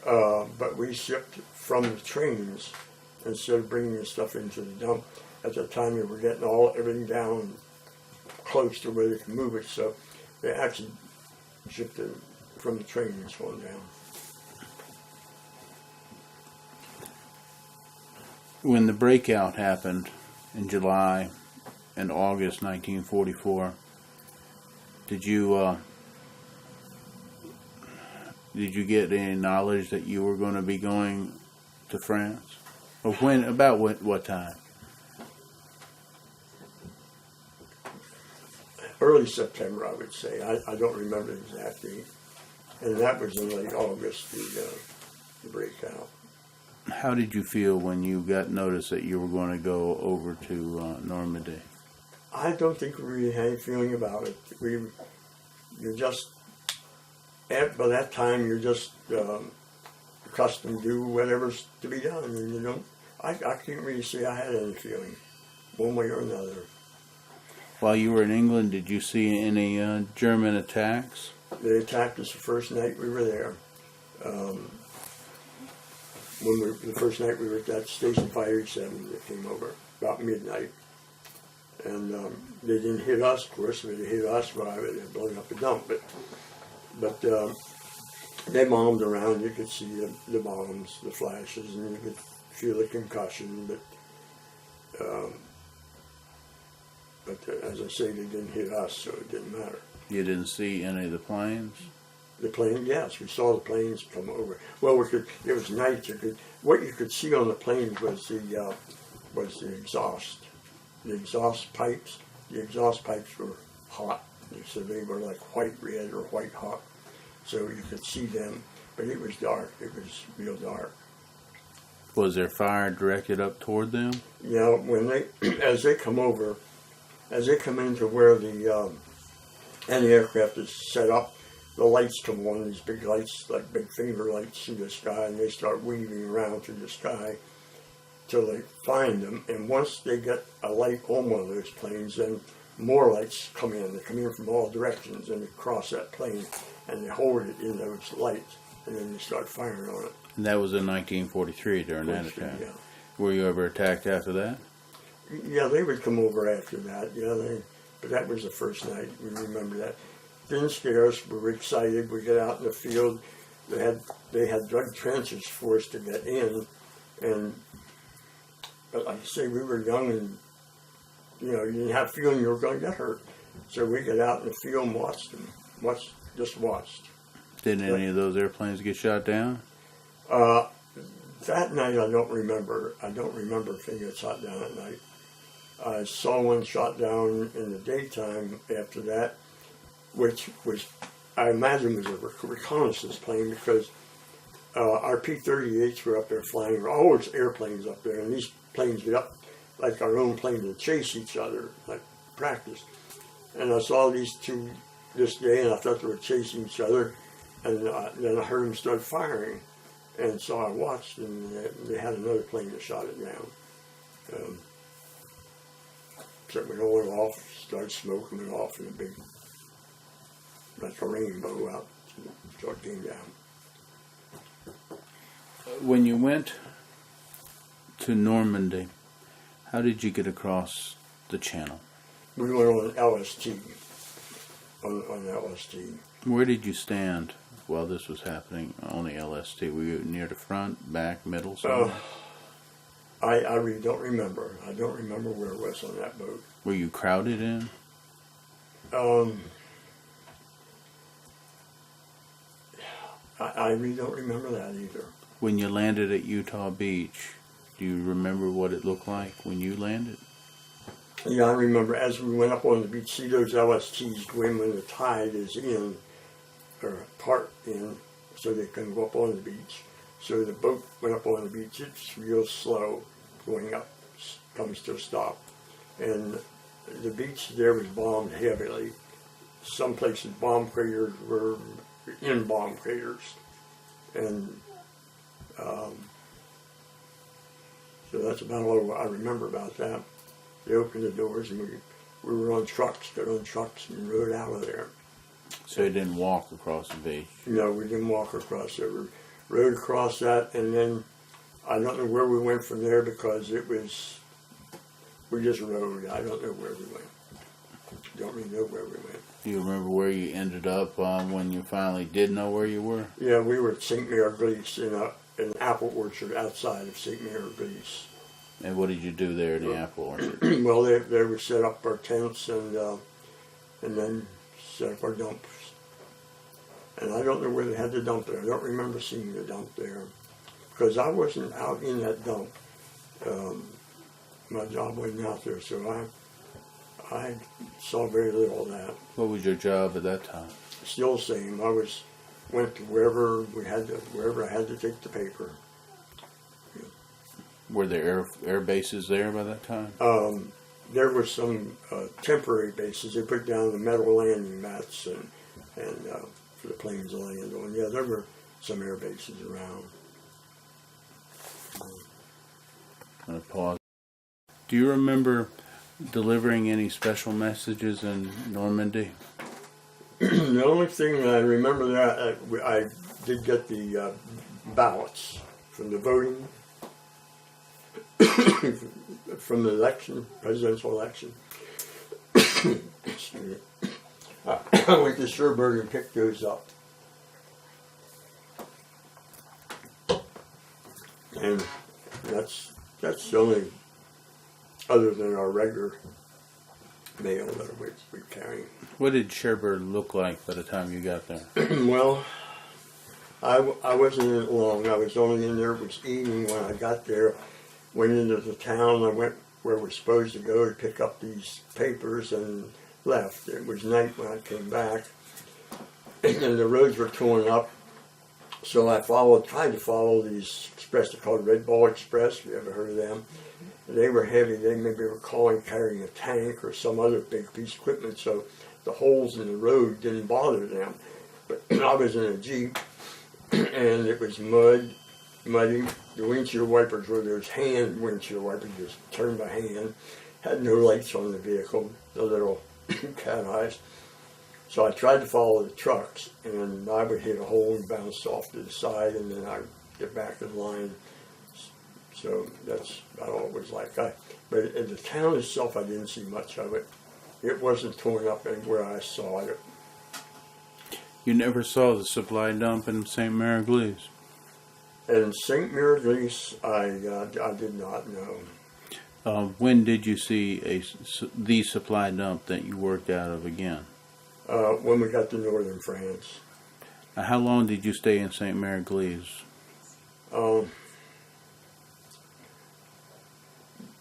but we shipped from the trains instead of bringing the stuff into the dump. At the time, we were getting everything down close to where they could move it, so they actually shipped it from the trains going down. When the breakout happened in July and August 1944, did you get any knowledge that you were going to be going to France? Or when? About what time? Early September, I would say. I don't remember exactly, and that was in late August, the breakout. How did you feel when you got notice that you were going to go over to Normandy? I don't think we really had any feeling about it. You're just, by that time, you're just accustomed to do whatever's to be done. And I can't really say I had any feeling, one way or another. While you were in England, did you see any German attacks? They attacked us the first night we were there. The first night we were at that Station 587, they came over about midnight. And they didn't hit us, of course. If they hit us, well, they were blowing up the dump. But they bombed around. You could see the bombs, the flashes, and you could feel the concussion. But as I say, they didn't hit us, so it didn't matter. You didn't see any of the planes? The plane, yes, we saw the planes come over. Well, it was night. What you could see on the planes was the exhaust. The exhaust pipes. The exhaust pipes were hot, so they were like white red or white hot. So you could see them, but it was dark. It was real dark. Was there fire directed up toward them? Yeah, when as they come into where the anti-aircraft is set up, the lights come on, these big lights, like big finger lights in the sky, and they start weaving around through the sky till they find them. And once they get a light on one of those planes, then more lights come in. They come in from all directions, and they cross that plane, and they hold it in those lights, and then they start firing on it. And that was in 1943 during that attack? Yeah. Were you ever attacked after that? Yeah, they would come over after that. Yeah, but that was the first night. We remember that. Didn't scare us. We were excited. We got out in the field. They had dug trenches for us to get in, but like I say, we were young, and you didn't have a feeling you were going to get hurt. So we got out in the field and watched them. Just watched. Did any of those airplanes get shot down? That night I don't remember. I don't remember if they got shot down at night. I saw one shot down in the daytime after that, which was, I imagine, was a reconnaissance plane, because our P-38s were up there flying. There were always airplanes up there, and these planes get up like our own plane to chase each other, like practice. And I saw these two this day, and I thought they were chasing each other, and then I heard them start firing. And so I watched, and they had another plane that shot it down. So it went all off, started smoke, went off in a big, like a rainbow out, so it came down. When you went to Normandy, how did you get across the channel? We went on LST, on LST. Where did you stand while this was happening on the LST? Were you near the front, back, middle, somewhere? I really don't remember. I don't remember where it was on that boat. Were you crowded in? I really don't remember that either. When you landed at Utah Beach, do you remember what it looked like when you landed? Yeah, I remember as we went up on the beach, see those LSTs go in when the tide is in, or part in, so they can go up on the beach. So the boat went up on the beach, it's real slow going up, comes to a stop. And the beach there was bombed heavily. Some places bomb craters were in bomb craters. And so that's about all I remember about that. They opened the doors and we were on trucks, got on trucks and rode out of there. So you didn't walk across the beach? No, we didn't walk across there. We rode across that, and then I don't know where we went from there because we just rode. I don't know where we went. Don't really know where we went. Do you remember where you ended up when you finally did know where you were? Yeah, we were at St. Mary Glees in an apple orchard outside of St. Mary Glees. And what did you do there in the apple orchard? Well, there we set up our tents and then set up our dumps. And I don't know where they had the dump there. I don't remember seeing the dump there because I wasn't out in that dump. My job wasn't out there, so I saw very little of that. What was your job at that time? Still the same. Went to wherever I had to take the paper. Were there air bases there by that time? There were some temporary bases. They put down the metal landing mats and for the planes to land on. Yeah, there were some air bases around. I'm going to pause. Do you remember delivering any special messages in Normandy? The only thing I remember that I did get the ballots from the voting, from the election, presidential election. I went to Sherburne and picked those up. And that's the only, other than our regular mail that we carry. What did Sherburne look like by the time you got there? Well, I wasn't in it long. I was only in there, it was evening when I got there. Went into the town. I went where we're supposed to go to pick up these papers and left. It was night when I came back. And the roads were torn up. So I tried to follow these express, they're called Red Ball Express. Have you ever heard of them? They were heavy. They maybe were carrying a tank or some other big piece of equipment. So the holes in the road didn't bother them. But I was in a Jeep and it was muddy. The windshield wipers were those hand windshield wipers, just turned by hand. Had no lights on the vehicle, the little cat eyes. So I tried to follow the trucks, and I would hit a hole and bounce off to the side, and then I'd get back in line. So that's about all it was like. But in the town itself, I didn't see much of it. It wasn't torn up anywhere I saw it. You never saw the supply dump in St. Mary Glees? In St. Mary Glees, I did not know. When did you see the supply dump that you worked out of again? When we got to northern France. How long did you stay in St. Mary Glees?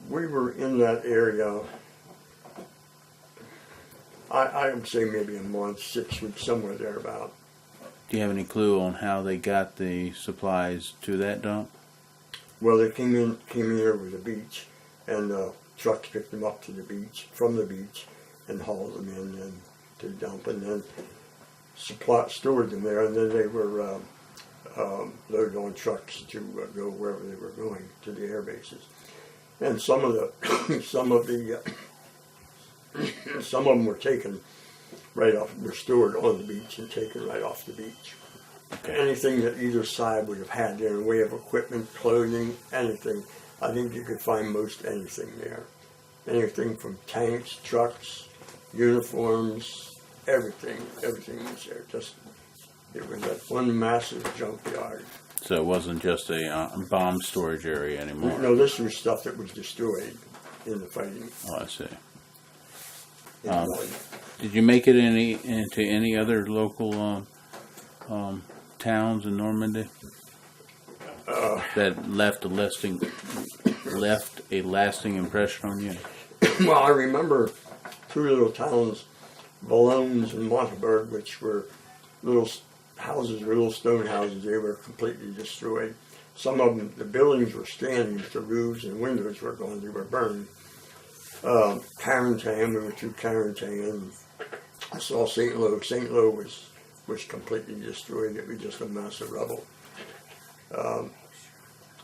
We were in that area, I would say maybe a month, 6 weeks, somewhere thereabout. Do you have any clue on how they got the supplies to that dump? Well, they came in here with the beach, and trucks picked them up to the beach, from the beach, and hauled them in and to the dump, and then stored them there, and then they were loaded on trucks to go wherever they were going, to the air bases. And some of them were taken right off, were stored on the beach and taken right off the beach. Okay. Anything that either side would have had there in the way of equipment, clothing, anything, I think you could find most anything there. Anything from tanks, trucks, uniforms, everything was there. It was that one massive junkyard. So it wasn't just a bomb storage area anymore? No, this was stuff that was destroyed in the fighting. Oh, I see. Did you make it into any other local towns in Normandy that left a lasting impression on you? Well, I remember two little towns, Valognes and Monteberg, which were little houses, little stone houses. They were completely destroyed. Some of them, the buildings were standing, but the roofs and windows were gone. They were burned. Carentan, we went through Carentan. I saw St. Lo. St. Lo was completely destroyed. It was just a mass of rubble.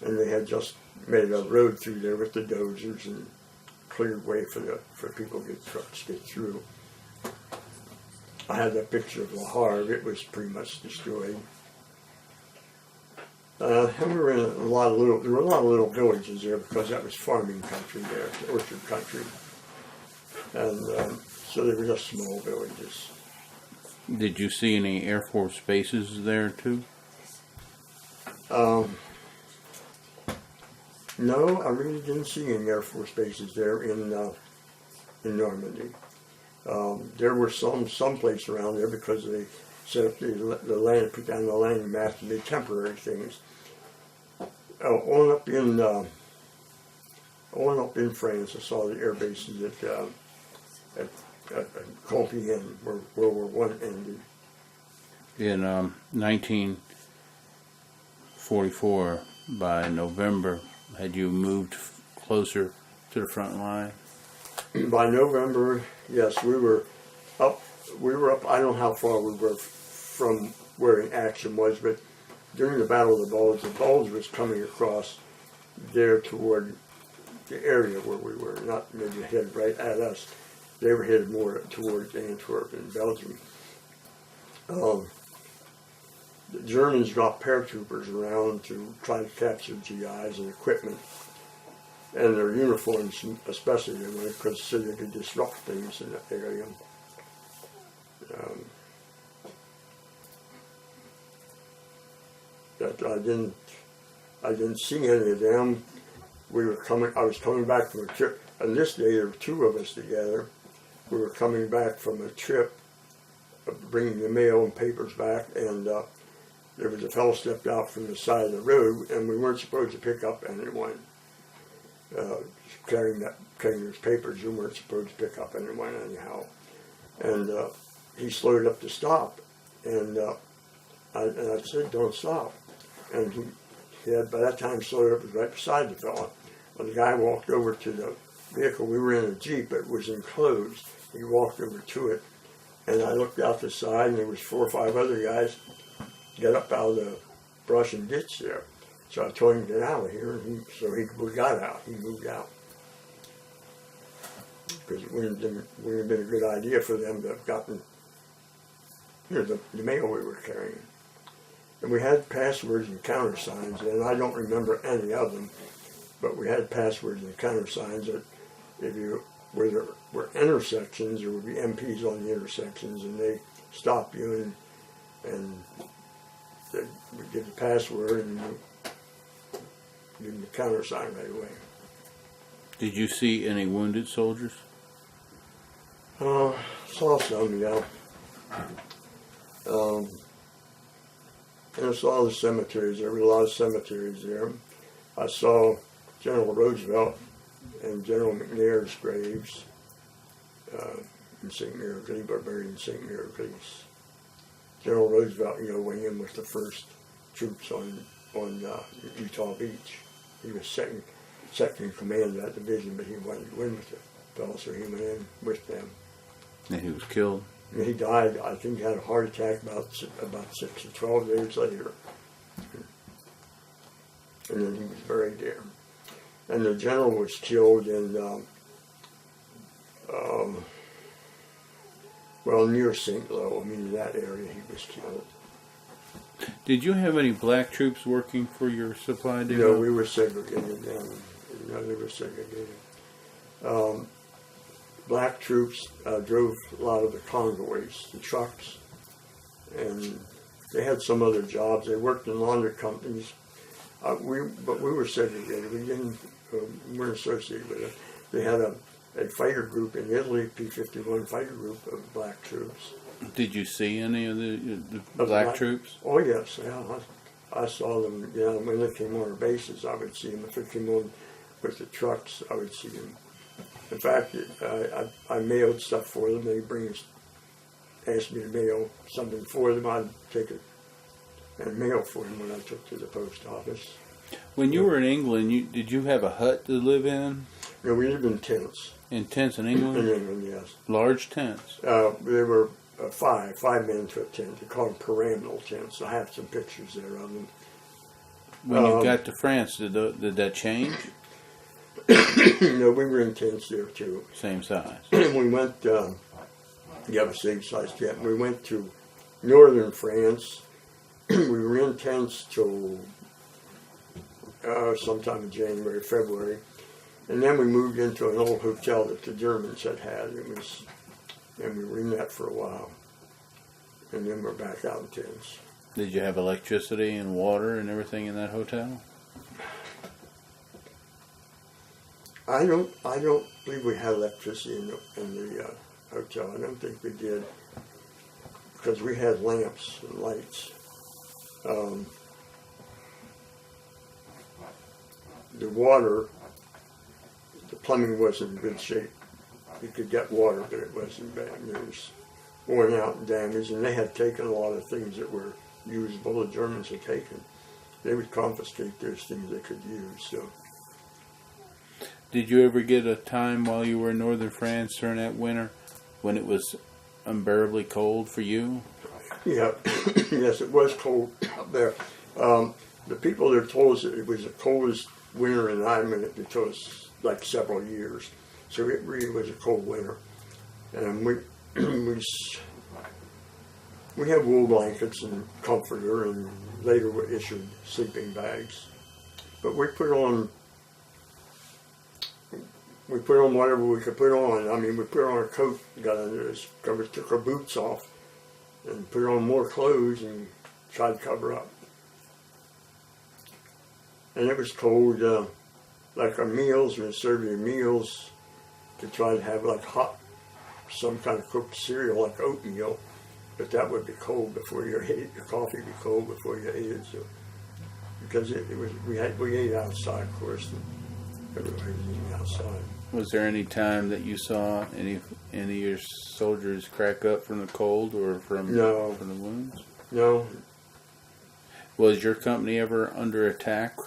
And they had just made a road through there with the dozers and cleared way for people to get trucks get through. I had that picture of La Havre. It was pretty much destroyed. And we were in there were a lot of little villages there because that was farming country there, orchard country. And so they were just small villages. Did you see any Air Force bases there too? No, I really didn't see any Air Force bases there in Normandy. There were some place around there because they set up the land, put down the landing mats and made temporary things. On up in France, I saw the air bases at Compiègne, where World War I ended. In 1944, by November, had you moved closer to the front line? By November, yes, we were up. I don't know how far we were from where the action was, but during the Battle of the Bulge was coming across there toward the area where we were, not maybe headed right at us. They were headed more towards Antwerp in Belgium. The Germans dropped paratroopers around to try to capture GIs and equipment, and their uniforms especially, because so they could disrupt things in that area. That I didn't see any of them. I was coming back from a trip, and this day there were two of us together. We were coming back from a trip, bringing the mail and papers back, and there was a fellow stepped out from the side of the road, and we weren't supposed to pick up anyone. Carrying those papers, you weren't supposed to pick up anyone anyhow. And he slowed up to stop, and I said, "Don't stop." And he had, by that time, slowed up, was right beside the fellow. When the guy walked over to the vehicle, we were in a Jeep, but it was enclosed. He walked over to it, and I looked out the side, and there was 4 or 5 other guys get up out of the brush and ditch there. So I told him to get out of here, and we got out. He moved out. Because it wouldn't have been a good idea for them to have gotten the mail we were carrying. And we had passwords and countersigns, and I don't remember any of them, but we had passwords and countersigns that where there were intersections, there would be MPs on the intersections, and they stop you and they would give the password and give them the countersign right away. Did you see any wounded soldiers? Saw some, yeah. And I saw the cemeteries. There were a lot of cemeteries there. I saw General Roosevelt and General McNair's graves in St. Mary, were buried in St. Mary. General Roosevelt, went in with the first troops on Utah Beach. He was second in command of that division, but he wanted to win with the fellows, so he went in with them. And he was killed? And he died. I think he had a heart attack about 6 or 12 days later. And then he was buried there. And the general was killed in, near St. Lo. In that area he was killed. Did you have any black troops working for your supply depot? No, we were segregated then. They were segregated. Black troops drove a lot of the convoys, the trucks, and they had some other jobs. They worked in laundry companies. But we were segregated. We weren't associated with it. They had a fighter group in Italy, P-51 fighter group of black troops. Did you see any of the black troops? Oh yes, yeah. I saw them. Yeah, when they came on our bases, I would see them. If they came on with the trucks, I would see them. In fact, I mailed stuff for them. They asked me to mail something for them. I'd take it and mail for them when I took to the post office. When you were in England, did you have a hut to live in? No, we lived in tents. In tents in England? In England, yes. Large tents? There were five men to a tent. They called them pyramidal tents. I have some pictures there of them. When you got to France, did that change? No, we were in tents there too. Same size. We went, yeah, same size tent. We went to northern France. We were in tents till sometime in January, February. And then we moved into an old hotel that the Germans had. And we were in that for a while. And then we're back out in tents. Did you have electricity and water and everything in that hotel? I don't believe we had electricity in the hotel. I don't think we did, because we had lamps and lights. The water, the plumbing wasn't in good shape. You could get water, but it wasn't bad. It was worn out and damaged, and they had taken a lot of things that were usable. The Germans had taken. They would confiscate those things they could use. So. Did you ever get a time while you were in northern France during that winter when it was unbearably cold for you? Yeah, yes, it was cold up there. The people there told us that it was the coldest winter in Ireland. They told us like several years. So it really was a cold winter. And we had wool blankets and comforter, and later we issued sleeping bags. But we put on whatever we could put on. I mean, we put on a coat, got under this cover, took our boots off, and put on more clothes and tried to cover up. And it was cold. Like our meals, we served your meals to try to have like hot, some kind of cooked cereal like oatmeal, but that would be cold before you ate it. Your coffee would be cold before you ate it. So, because we ate outside, of course, and everybody was eating outside. Was there any time that you saw any of your soldiers crack up from the cold or from the wounds? No. Was your company ever under attack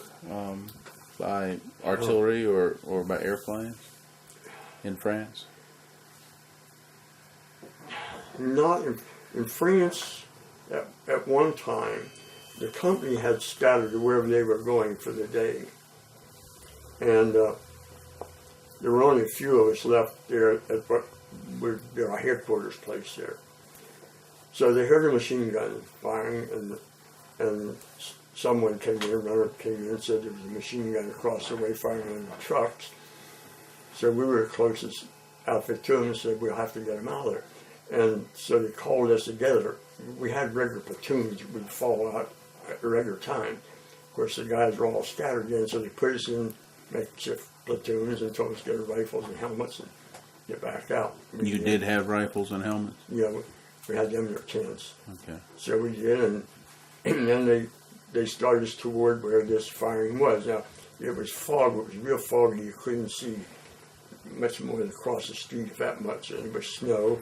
by artillery or by airplanes in France? Not in France. At one time, the company had scattered to wherever they were going for the day, and there were only a few of us left there at what would be our headquarters place there. So they heard a machine gun firing, and someone came in, a runner came in and said there was a machine gun across the way firing on the trucks. So we were the closest outfit to them and said, we'll have to get them out of there. And so they called us together. We had regular platoons that would fall out at a regular time. Of course, the guys were all scattered in, so they put us in makeshift platoons and told us to get our rifles and helmets and get back out. You did have rifles and helmets? Yeah, we had them in our tents. Okay. So we did, and then they started us toward where this firing was. Now, it was fog. It was real foggy. You couldn't see much more than across the street, if that much. And it was snow,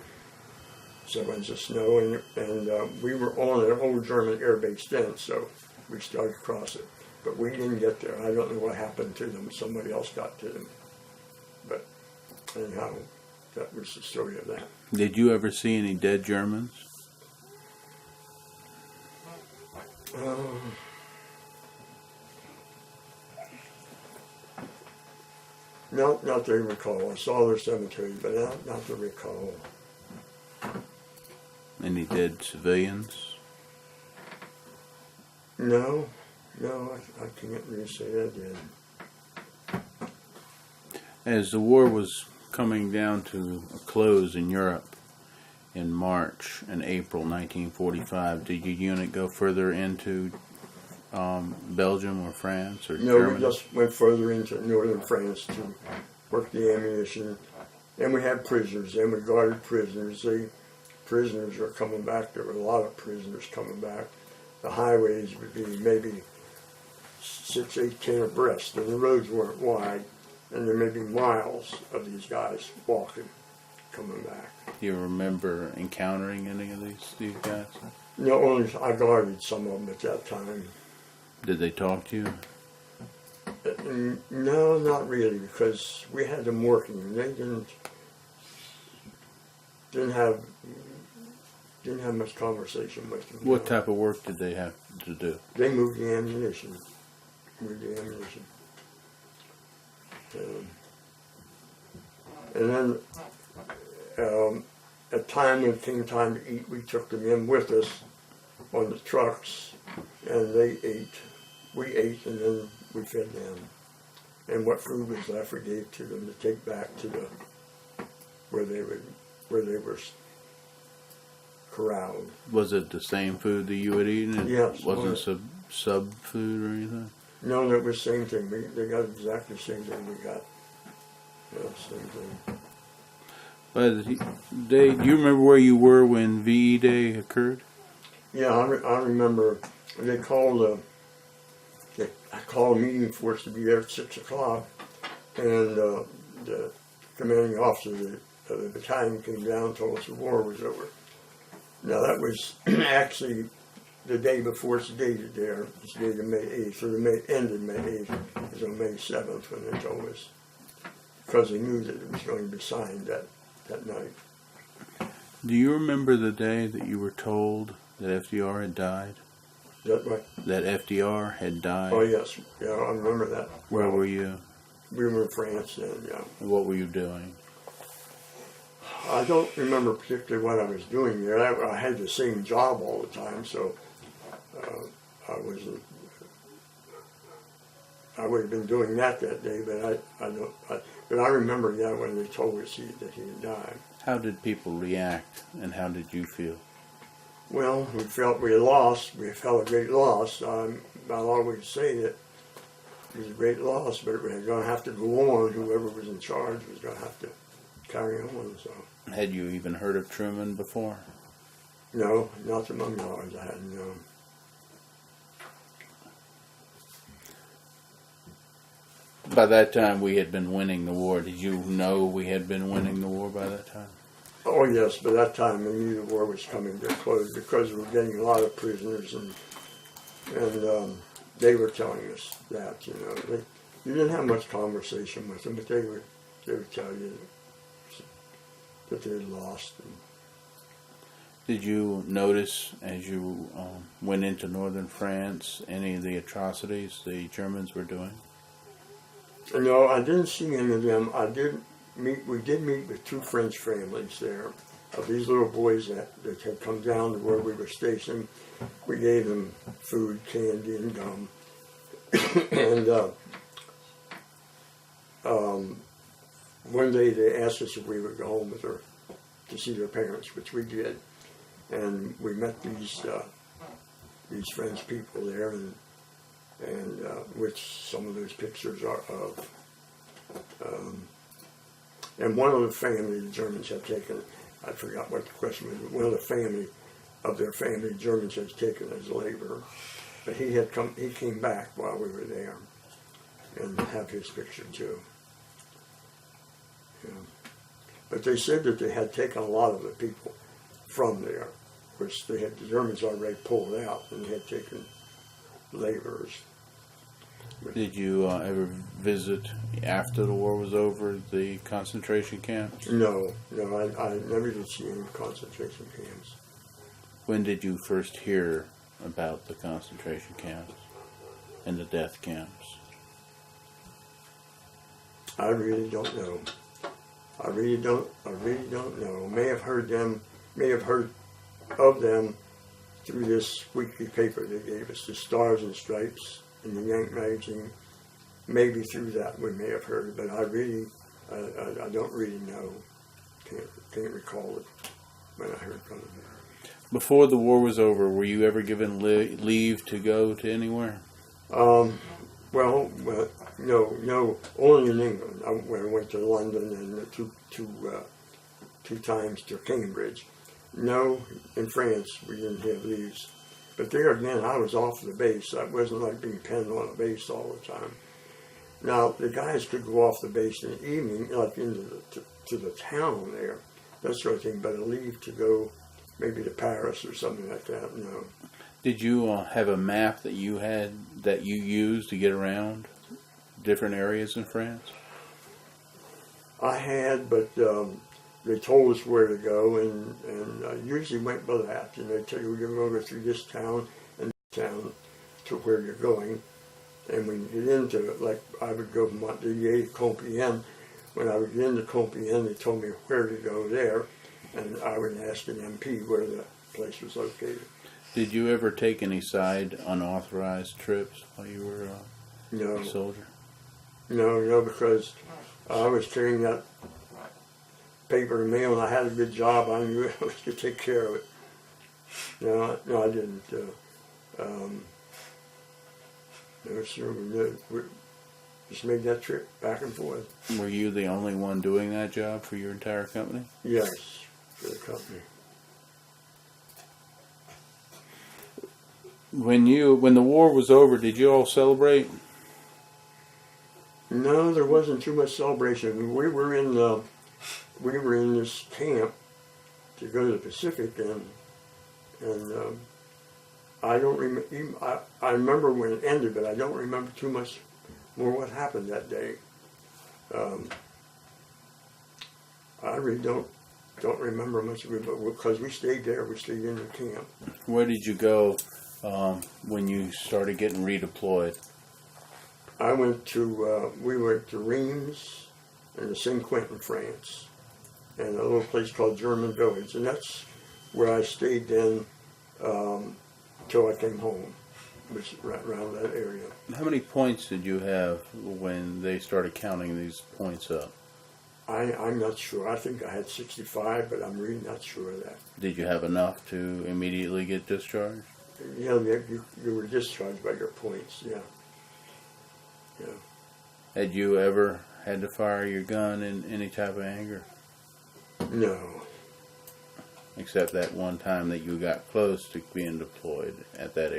7 inches of snow, and we were on an old German air base then, so we started across it. But we didn't get there. I don't know what happened to them. Somebody else got to them. But anyhow, that was the story of that. Did you ever see any dead Germans? No, not to recall. I saw their cemetery, but not to recall. Any dead civilians? No, I can't really say that yet. As the war was coming down to a close in Europe in March and April 1945, did your unit go further into Belgium or France or Germany? No, we just went further into northern France to work the ammunition. And we had prisoners, and we guarded prisoners. prisoners were coming back. There were a lot of prisoners coming back. The highways would be maybe 6, 8, 10 abreast, and the roads weren't wide, and there may be miles of these guys walking, coming back. Do you remember encountering any of these guys? No, only I guarded some of them at that time. Did they talk to you? No, not really, because we had them working. They didn't have much conversation with them. What type of work did they have to do? They moved the ammunition. And then at time when it came time to eat, we took them in with us on the trucks, and they ate. We ate, and then we fed them. And what food was left, we gave to them to take back to where they were corralled. Was it the same food that you had eaten? Yes. It wasn't sub food or anything? No, that was the same thing. They got exactly the same thing we got. Yeah, same thing. But do you remember where you were when VE Day occurred? Yeah, I remember they called I called a meeting for us to be there at 6 o'clock, and the commanding officer of the battalion came down and told us the war was over. Now that was actually the day before it's dated there. It's dated May 8th, so the ended May 8th. It was on May 7th when they told us, because they knew that it was going to be signed that night. Do you remember the day that you were told that FDR had died? Is that right? That FDR had died? Oh, yes. Yeah, I remember that. Where were you? We were in France then, yeah. What were you doing? I don't remember particularly what I was doing there. I had the same job all the time, so I would have been doing that day, but but I remember that when they told us that he had died. How did people react, and how did you feel? Well, we felt we had lost. We felt a great loss. I'll always say that it was a great loss, but it was going to have to go on. Whoever was in charge was going to have to carry on. So. Had you even heard of Truman before? No, not among ours. I hadn't known. By that time, we had been winning the war. Did you know we had been winning the war by that time? Oh, yes, by that time we knew the war was coming to a close because we were getting a lot of prisoners, and they were telling us that, you know. You didn't have much conversation with them, but they would tell you that they had lost. Did you notice, as you went into northern France, any of the atrocities the Germans were doing? No, I didn't see any of them. We did meet with 2 French families there, of these little boys that had come down to where we were stationed. We gave them food, candy, and gum. And one day they asked us if we would go home with her to see their parents, which we did. And we met these French people there, and which some of those pictures are of. And one of the family the Germans had taken, I forgot what the question was, but one of the family of their family the Germans had taken as labor. But he came back while we were there, and have his picture too. Yeah. But they said that they had taken a lot of the people from there, which the Germans already pulled out, and they had taken laborers. Did you ever visit, after the war was over, the concentration camps? No, I never did see any concentration camps. When did you first hear about the concentration camps and the death camps? I really don't know. I really don't know. May have heard of them through this weekly paper they gave us, the Stars and Stripes in the Yank magazine. Maybe through that we may have heard, but I don't really know. Can't recall it when I heard from them. Before the war was over, were you ever given leave to go to anywhere? Well, no, only in England. I went to London and two times to Cambridge, No, in France we didn't have leaves. But there again, I was off the base. I wasn't like being penned on a base all the time. Now, the guys could go off the base in the evening, like into to the town there, that sort of thing, but a leave to go maybe to Paris or something like that, no. Did you have a map that you had that you used to get around different areas in France? I had, but they told us where to go, and I usually went by that. And they tell you, you're going to go through this town and this town to where you're going. And when you get into it, like I would go from Montpellier to Compiègne. When I would get into Compiègne, they told me where to go there, and I would ask an MP where the place was located. Did you ever take any side unauthorized trips while you were a soldier? No, because I was carrying that paper and mail, and I had a good job. I knew I was to take care of it. No, I didn't. No, sir, we just made that trip back and forth. Were you the only one doing that job for your entire company? Yes, for the company. When the war was over, did you all celebrate? No, there wasn't too much celebration. We were in this camp to go to the Pacific, and I don't remember. I remember when it ended, but I don't remember too much more what happened that day. I really don't remember much of it, but because we stayed there, we stayed in the camp. Where did you go when you started getting redeployed? We went to Reims and the Saint-Quentin, France, and a little place called German Village, and that's where I stayed then till I came home, which right around that area. How many points did you have when they started counting these points up? I'm not sure. I think I had 65, but I'm really not sure of that. Did you have enough to immediately get discharged? Yeah, you were discharged by your points, yeah. Had you ever had to fire your gun in any type of anger? No. Except that one time that you got close to being deployed at that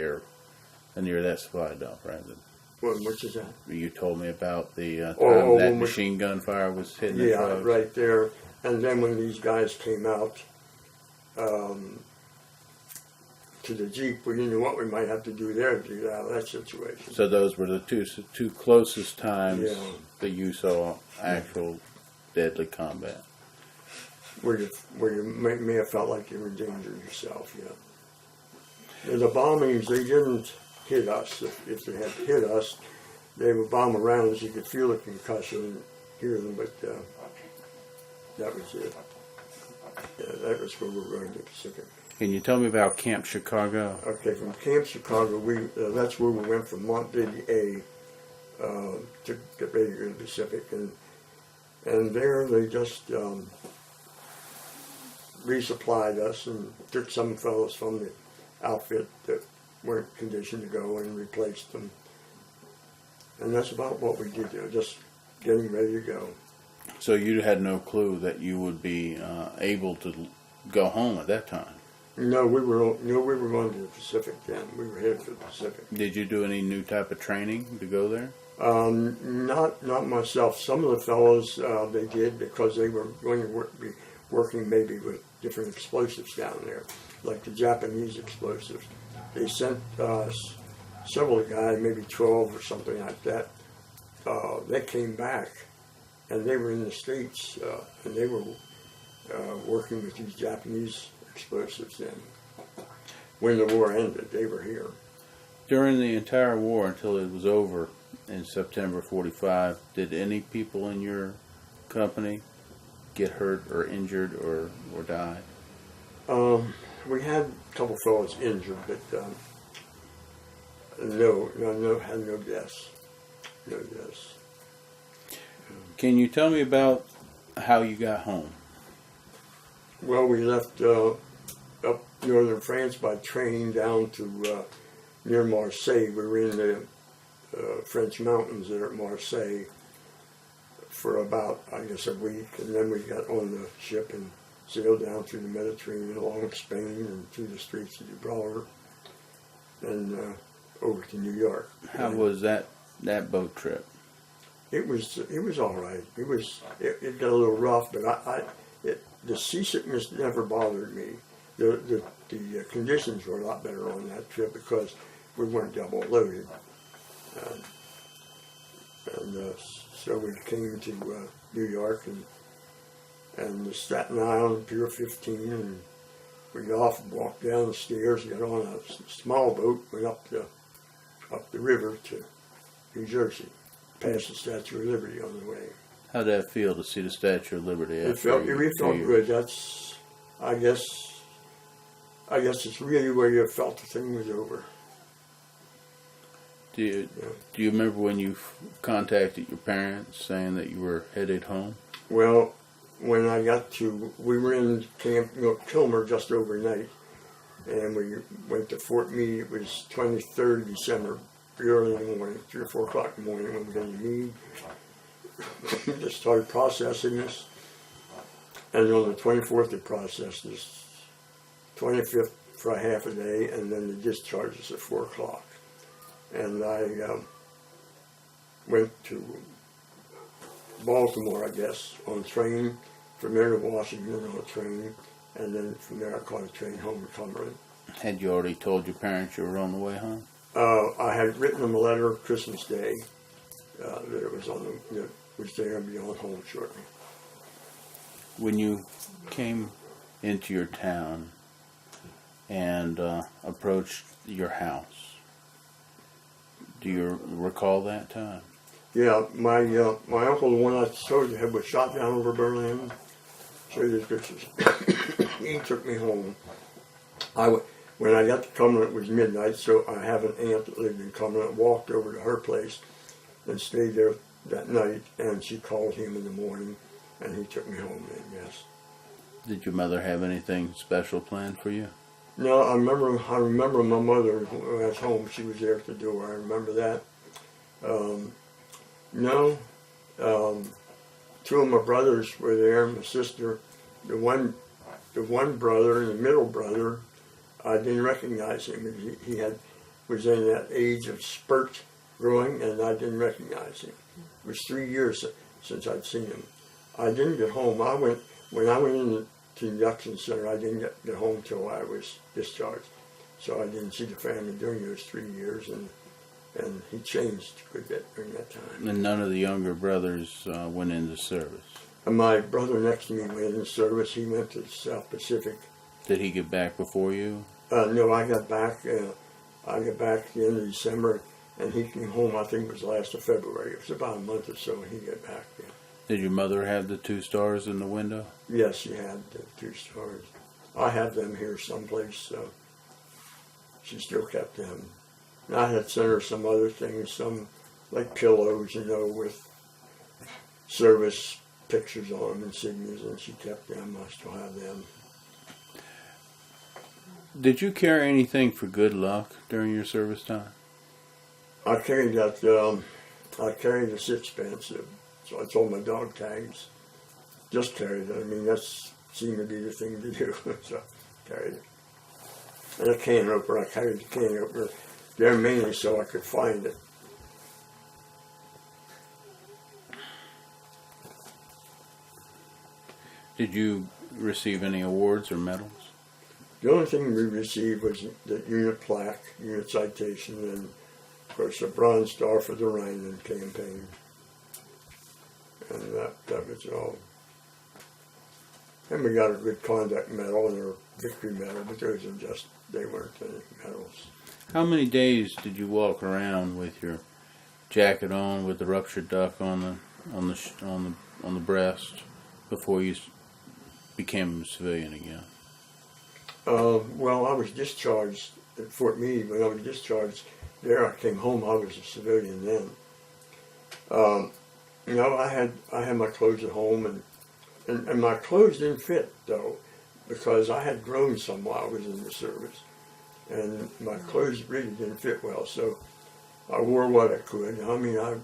near that supply dump, right? Which is that? You told me about the time that machine gun fire was hitting the trucks. Yeah, right there. And then when these guys came out to the Jeep, we knew what we might have to do there to get out of that situation. So those were the two closest times that you saw actual deadly combat. Where you may have felt like you were in danger yourself, yeah. The bombings, they didn't hit us. If they had hit us, they would bomb around us. You could feel the concussion and hear them, but that was it. Yeah, that was where we were going to the Pacific. Can you tell me about Camp Chicago? Okay, from Camp Chicago, that's where we went from Montpellier to get ready to go to the Pacific, and there they just resupplied us and took some fellows from the outfit that weren't conditioned to go and replaced them. And that's about what we did there, just getting ready to go. So you had no clue that you would be able to go home at that time? No, we were going to the Pacific then. We were headed for the Pacific. Did you do any new type of training to go there? Not myself. Some of the fellows they did because they were going to be working maybe with different explosives down there, like the Japanese explosives. They sent several guys, maybe 12 or something like that. They came back, and they were in the States, and they were working with these Japanese explosives then. When the war ended, they were here. During the entire war until it was over in September 45, did any people in your company get hurt or injured or die? We had a couple fellows injured, but had no deaths. No deaths. Can you tell me about how you got home? Well, we left up northern France by train down to near Marseille. We were in the French mountains there at Marseille for about, I guess, a week, and then we got on the ship and sailed down through the Mediterranean, along Spain, and through the Straits of Gibraltar, and over to New York. How was that boat trip? It was all right. It got a little rough, but the seasickness never bothered me. The conditions were a lot better on that trip because we weren't double loaded, so we came to New York and the Staten Island Pier 15, and we got off and walked down the stairs, got on a small boat, went up the river to New Jersey, past the Statue of Liberty on the way. How'd that feel to see the Statue of Liberty? It felt good. That's, I guess it's really where you felt the thing was over. Do you remember when you contacted your parents saying that you were headed home? Well, when I got to, we were in Camp Kilmer just overnight, and we went to Fort Meade. It was 23rd of December, early in the morning, 3 or 4 o'clock in the morning when we got to Meade. We just started processing this, and on the 24th they processed this, 25th for a half a day, and then the discharges at 4 o'clock. And I went to Baltimore, I guess, on a train, from there to Washington on a train, and then from there I caught a train home to Cumberland. Had you already told your parents you were on the way home? I had written them a letter Christmas Day that it was that was there and be on home shortly. When you came into your town and approached your house, do you recall that time? Yeah, my uncle, the one I told you was shot down over Berlin. Show you the pictures. He took me home. When I got to Cumberland, it was midnight, so I have an aunt that lived in Cumberland. Walked over to her place and stayed there that night, and she called him in the morning, and he took me home then, yes. Did your mother have anything special planned for you? No, I remember my mother when I was home. She was there at the door. I remember that. No. 2 of my brothers were there. My sister, the one brother and the middle brother, I didn't recognize him. He was in that age of spurt growing, and I didn't recognize him. It was 3 years since I'd seen him. I didn't get home. When I went into the induction center, I didn't get home till I was discharged. So I didn't see the family during those 3 years, and he changed a good bit during that time. And none of the younger brothers went into service? And my brother next to me went into service. He went to the South Pacific. Did he get back before you? No, I got back at the end of December, and he came home, I think it was last of February. It was about a month or so when he got back. Yeah. Did your mother have the 2 stars in the window? Yes, she had the 2 stars. I have them here someplace, so she still kept them. And I had sent her some other things, some like pillows, with service pictures on them, insignias, and she kept them. I still have them. Did you carry anything for good luck during your service time? I carried that. I carried a sixpence. So I told my dog tags. Just carried it. I mean, that seemed to be the thing to do. So I carried it. And a can opener. I carried the can opener there mainly so I could find it. Did you receive any awards or medals? The only thing we received was the unit plaque, unit citation, and of course a Bronze Star for the Rhineland campaign. And that was all. And we got a good conduct medal and a victory medal, but those are they weren't any medals. How many days did you walk around with your jacket on, with the ruptured duck on the breast, before you became a civilian again? Well, I was discharged at Fort Meade. When I was discharged there, I came home. I was a civilian then. I had my clothes at home, and my clothes didn't fit though, because I had grown some while I was in the service, and my clothes really didn't fit well. So I wore what I could. I mean, I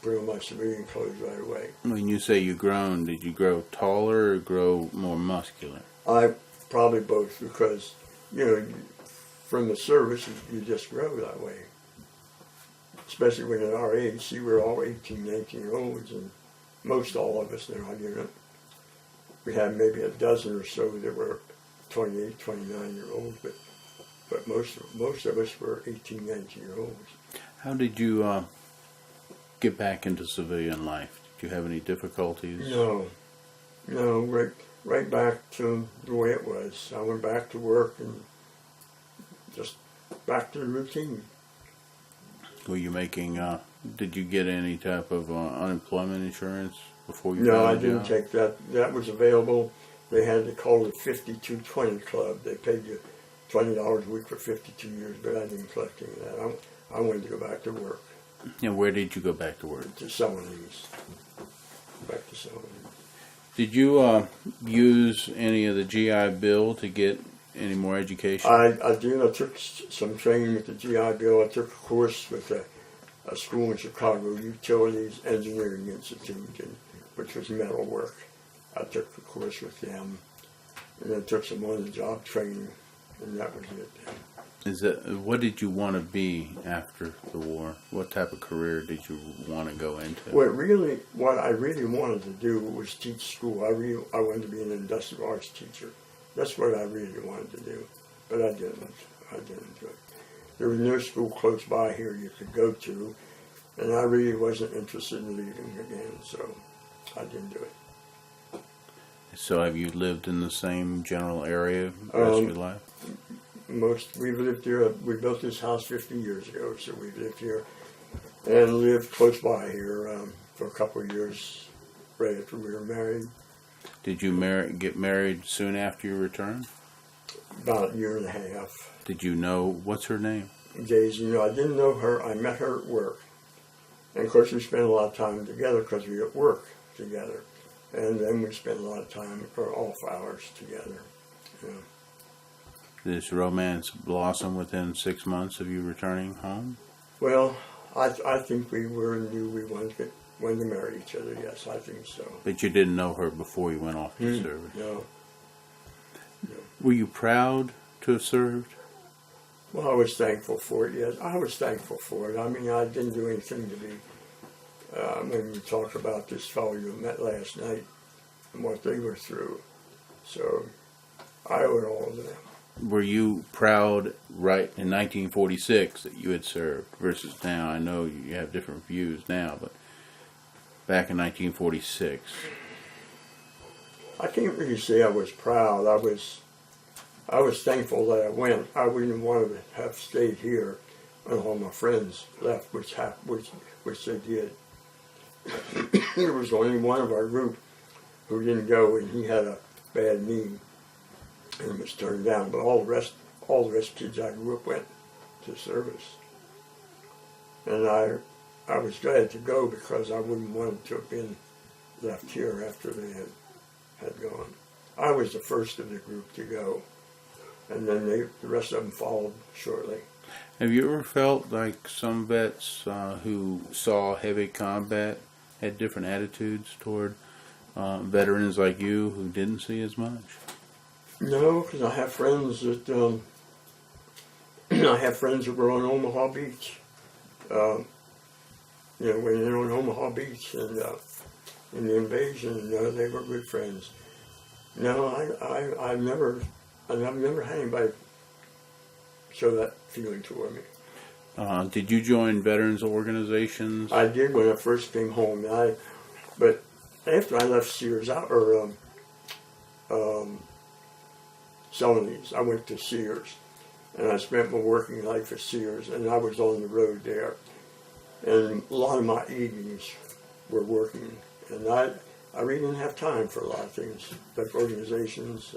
put on my civilian clothes right away. When you say you grown, did you grow taller or grow more muscular? I probably both, because, you know, from the service, you just grow that way. Especially when at our age, see, we're all 18, 19-year-olds, and most all of us in our unit. We had maybe a dozen or so that were 28, 29-year-olds, but most of us were 18, 19-year-olds. How did you get back into civilian life? Did you have any difficulties? No, right back to the way it was. I went back to work and just back to the routine. Were you making, did you get any type of unemployment insurance before you No, got I a didn't job? take that. That was available. They had to call it 5220 Club. They paid you $20 a week for 52 years, but I didn't collect any of that. I wanted to go back to work. And where did you go back to work? To Celanese. Back to Celanese. Did you use any of the GI Bill to get any more education? I did. I took some training with the GI Bill. I took a course with a school in Chicago, Utilities Engineering Institute, which was metal work. I took the course with them, and then took some on-the-job training, and that was it. What did you want to be after the war? What type of career did you want to go into? What I really wanted to do was teach school. I wanted to be an industrial arts teacher. That's what I really wanted to do, but I didn't. I didn't do it. There was no school close by here you could go to, and I really wasn't interested in leaving again, so I didn't do it. So have you lived in the same general area the rest of your life? We've lived here. We built this house 50 years ago, so we've lived here and lived close by here for a couple of years right after we were married. Did you get married soon after your return? About a year and a half. Did you know, what's her name? Daisy, I didn't know her. I met her at work. And of course we spent a lot of time together because we were at work together. And then we spent a lot of time, or off hours together. Yeah. Did this romance blossom within 6 months of you returning home? Well, I think we knew we wanted to marry each other, yes, I think so. But you didn't know her before you went off to service? No. Were you proud to have served? Well, I was thankful for it, yes. I was thankful for it. I mean, I didn't do anything to be, when we talked about this fellow you met last night and what they were through. So, I owe it all to them. Were you proud right in 1946 that you had served versus now? I know you have different views now, but back in 1946. I can't really say I was proud. I was thankful that I went. I wouldn't want to have stayed here when all my friends left, which they did. There was only one of our group who didn't go, and he had a bad knee and was turned down. But all the rest kids I grew up went to service, and I was glad to go because I wouldn't want to have been left here after they had gone. I was the first of the group to go, and then the rest of them followed shortly. Have you ever felt like some vets who saw heavy combat had different attitudes toward veterans like you who didn't see as much? No, because I have friends that were on Omaha Beach. When they're on Omaha Beach and in the invasion, they were good friends. No, I've never had anybody show that feeling toward me. Did you join veterans organizations? I did when I first came home. But after I left Sears, Celanese, I went to Sears, and I spent my working life at Sears, and I was on the road there. And a lot of my evenings were working, and I really didn't have time for a lot of things, like organizations,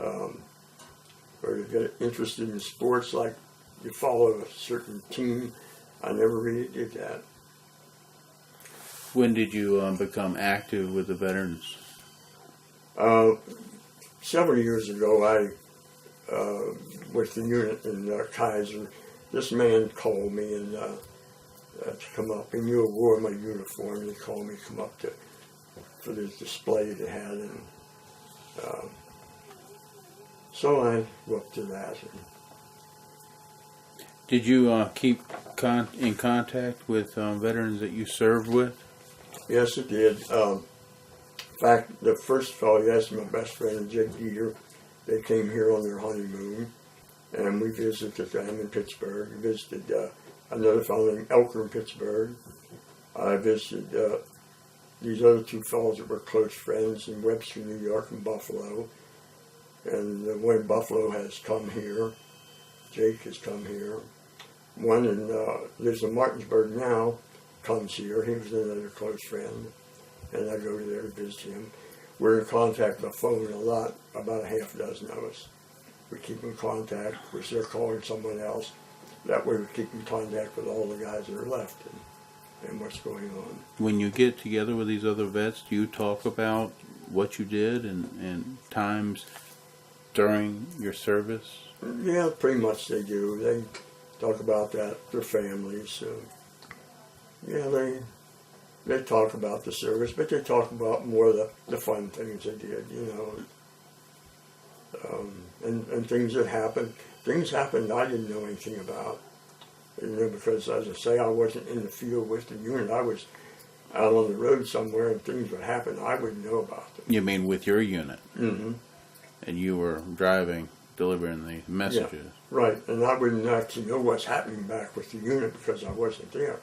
or to get interested in sports, like you follow a certain team. I never really did that. When did you become active with the veterans? Several years ago, I with the unit in Kaiser. This man called me and to come up. He knew I wore my uniform, and he called me to come up for this display they had, and So I looked to that. Did you keep in contact with veterans that you served with? Yes, it did. In fact, the first fellow, yes, my best friend, Jake Eater, they came here on their honeymoon, and we visited them in Pittsburgh. We visited another fellow named Elker in Pittsburgh. I visited these other two fellows that were close friends in Webster, New York, and Buffalo. And the one in Buffalo has come here. Jake has come here. One in lives in Martinsburg now, comes here. He was another close friend, and I go there to visit him. We're in contact by phone a lot, about a half dozen of us. We keep in contact, which they're calling someone else. That way we keep in contact with all the guys that are left and what's going on. When you get together with these other vets, do you talk about what you did and times during your service? Yeah, pretty much they do. They talk about that, their families. Yeah, they talk about the service, but they talk about more of the fun things they did, you know, and things that happened. Things happened I didn't know anything about, you know, because as I say, I wasn't in the field with the unit. I was out on the road somewhere, and things would happen I wouldn't know about them. You mean with your unit? Mm-hmm. And you were driving, delivering the messages. Yeah, right, and I wouldn't actually know what's happening back with the unit because I wasn't there.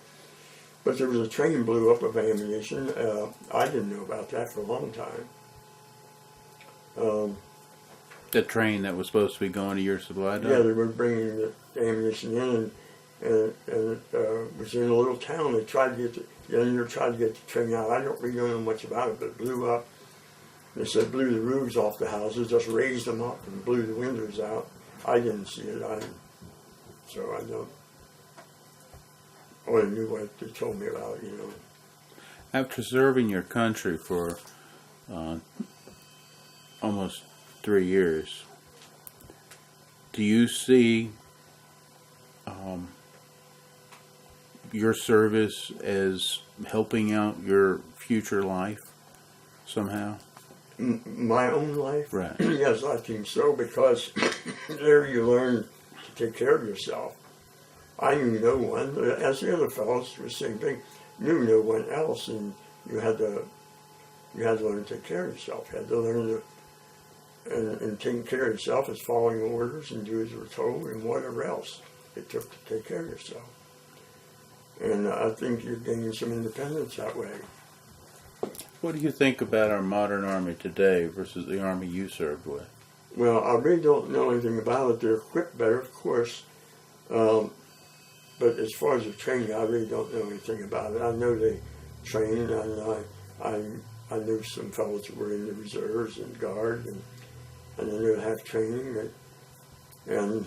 But there was a train blew up of ammunition. I didn't know about that for a long time. The train that was supposed to be going to your supply dump? Yeah, they were bringing the ammunition in, and it was in a little town. They tried to get the engineer tried to get the train out. I don't really know much about it, but it blew up. They said blew the roofs off the houses, just raised them up and blew the windows out. I didn't see it. So I don't. I only knew what they told me about, you know. After serving your country for almost 3 years, do you see your service as helping out your future life somehow? My own life? Right. Yes, I think so, because there you learn to take care of yourself. I knew no one, as the other fellows were the same thing, knew no one else, and you had to learn to take care of yourself. You had to learn to, and taking care of yourself is following orders and do as you were told, and whatever else it took to take care of yourself. And I think you're gaining some independence that way. What do you think about our modern Army today versus the Army you served with? Well, I really don't know anything about it. They're equipped better, of course. But as far as the training, I really don't know anything about it. I know they train, and I know some fellows that were in the reserves and guard, and I know they have training, and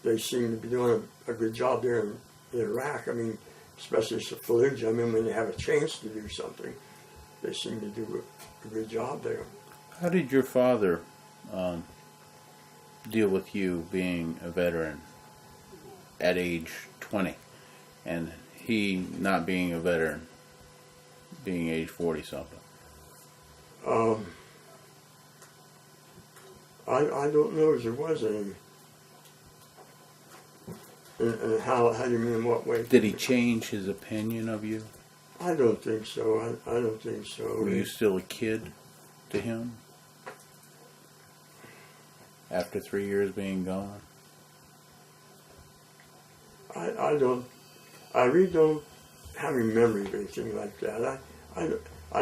they seem to be doing a good job there in Iraq. I mean, especially Fallujah. I mean, when they have a chance to do something, they seem to do a good job there. How did your father deal with you being a veteran at age 20, and he not being a veteran, being age 40-something? I don't know if there was any. And how do you mean, in what way? Did he change his opinion of you? I don't think so. I don't think so. Were you still a kid to him after 3 years being gone? I really don't have any memory of anything like that. I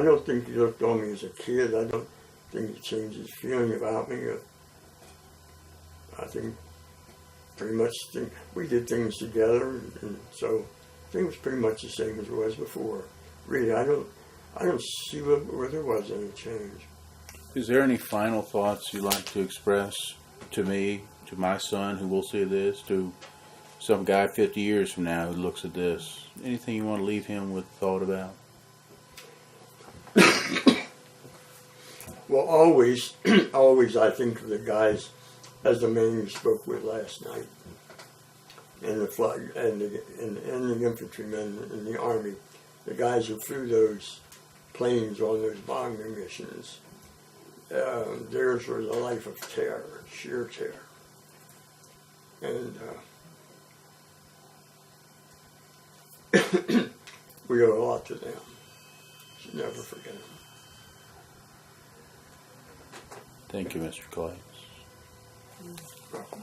don't think he looked on me as a kid. I don't think he changed his feeling about me. I think pretty much we did things together, and so things was pretty much the same as it was before. Really, I don't see where there was any change. Is there any final thoughts you'd like to express to me, to my son who will see this, to some guy 50 years from now who looks at this? Anything you want to leave him with thought about? Well, always I think of the guys as the man you spoke with last night, and the infantrymen in the Army, the guys who flew those planes on those bombing missions. theirs was a life of terror, sheer terror. And we owe a lot to them. Should never forget them. Thank you, Mr. Clites. Welcome.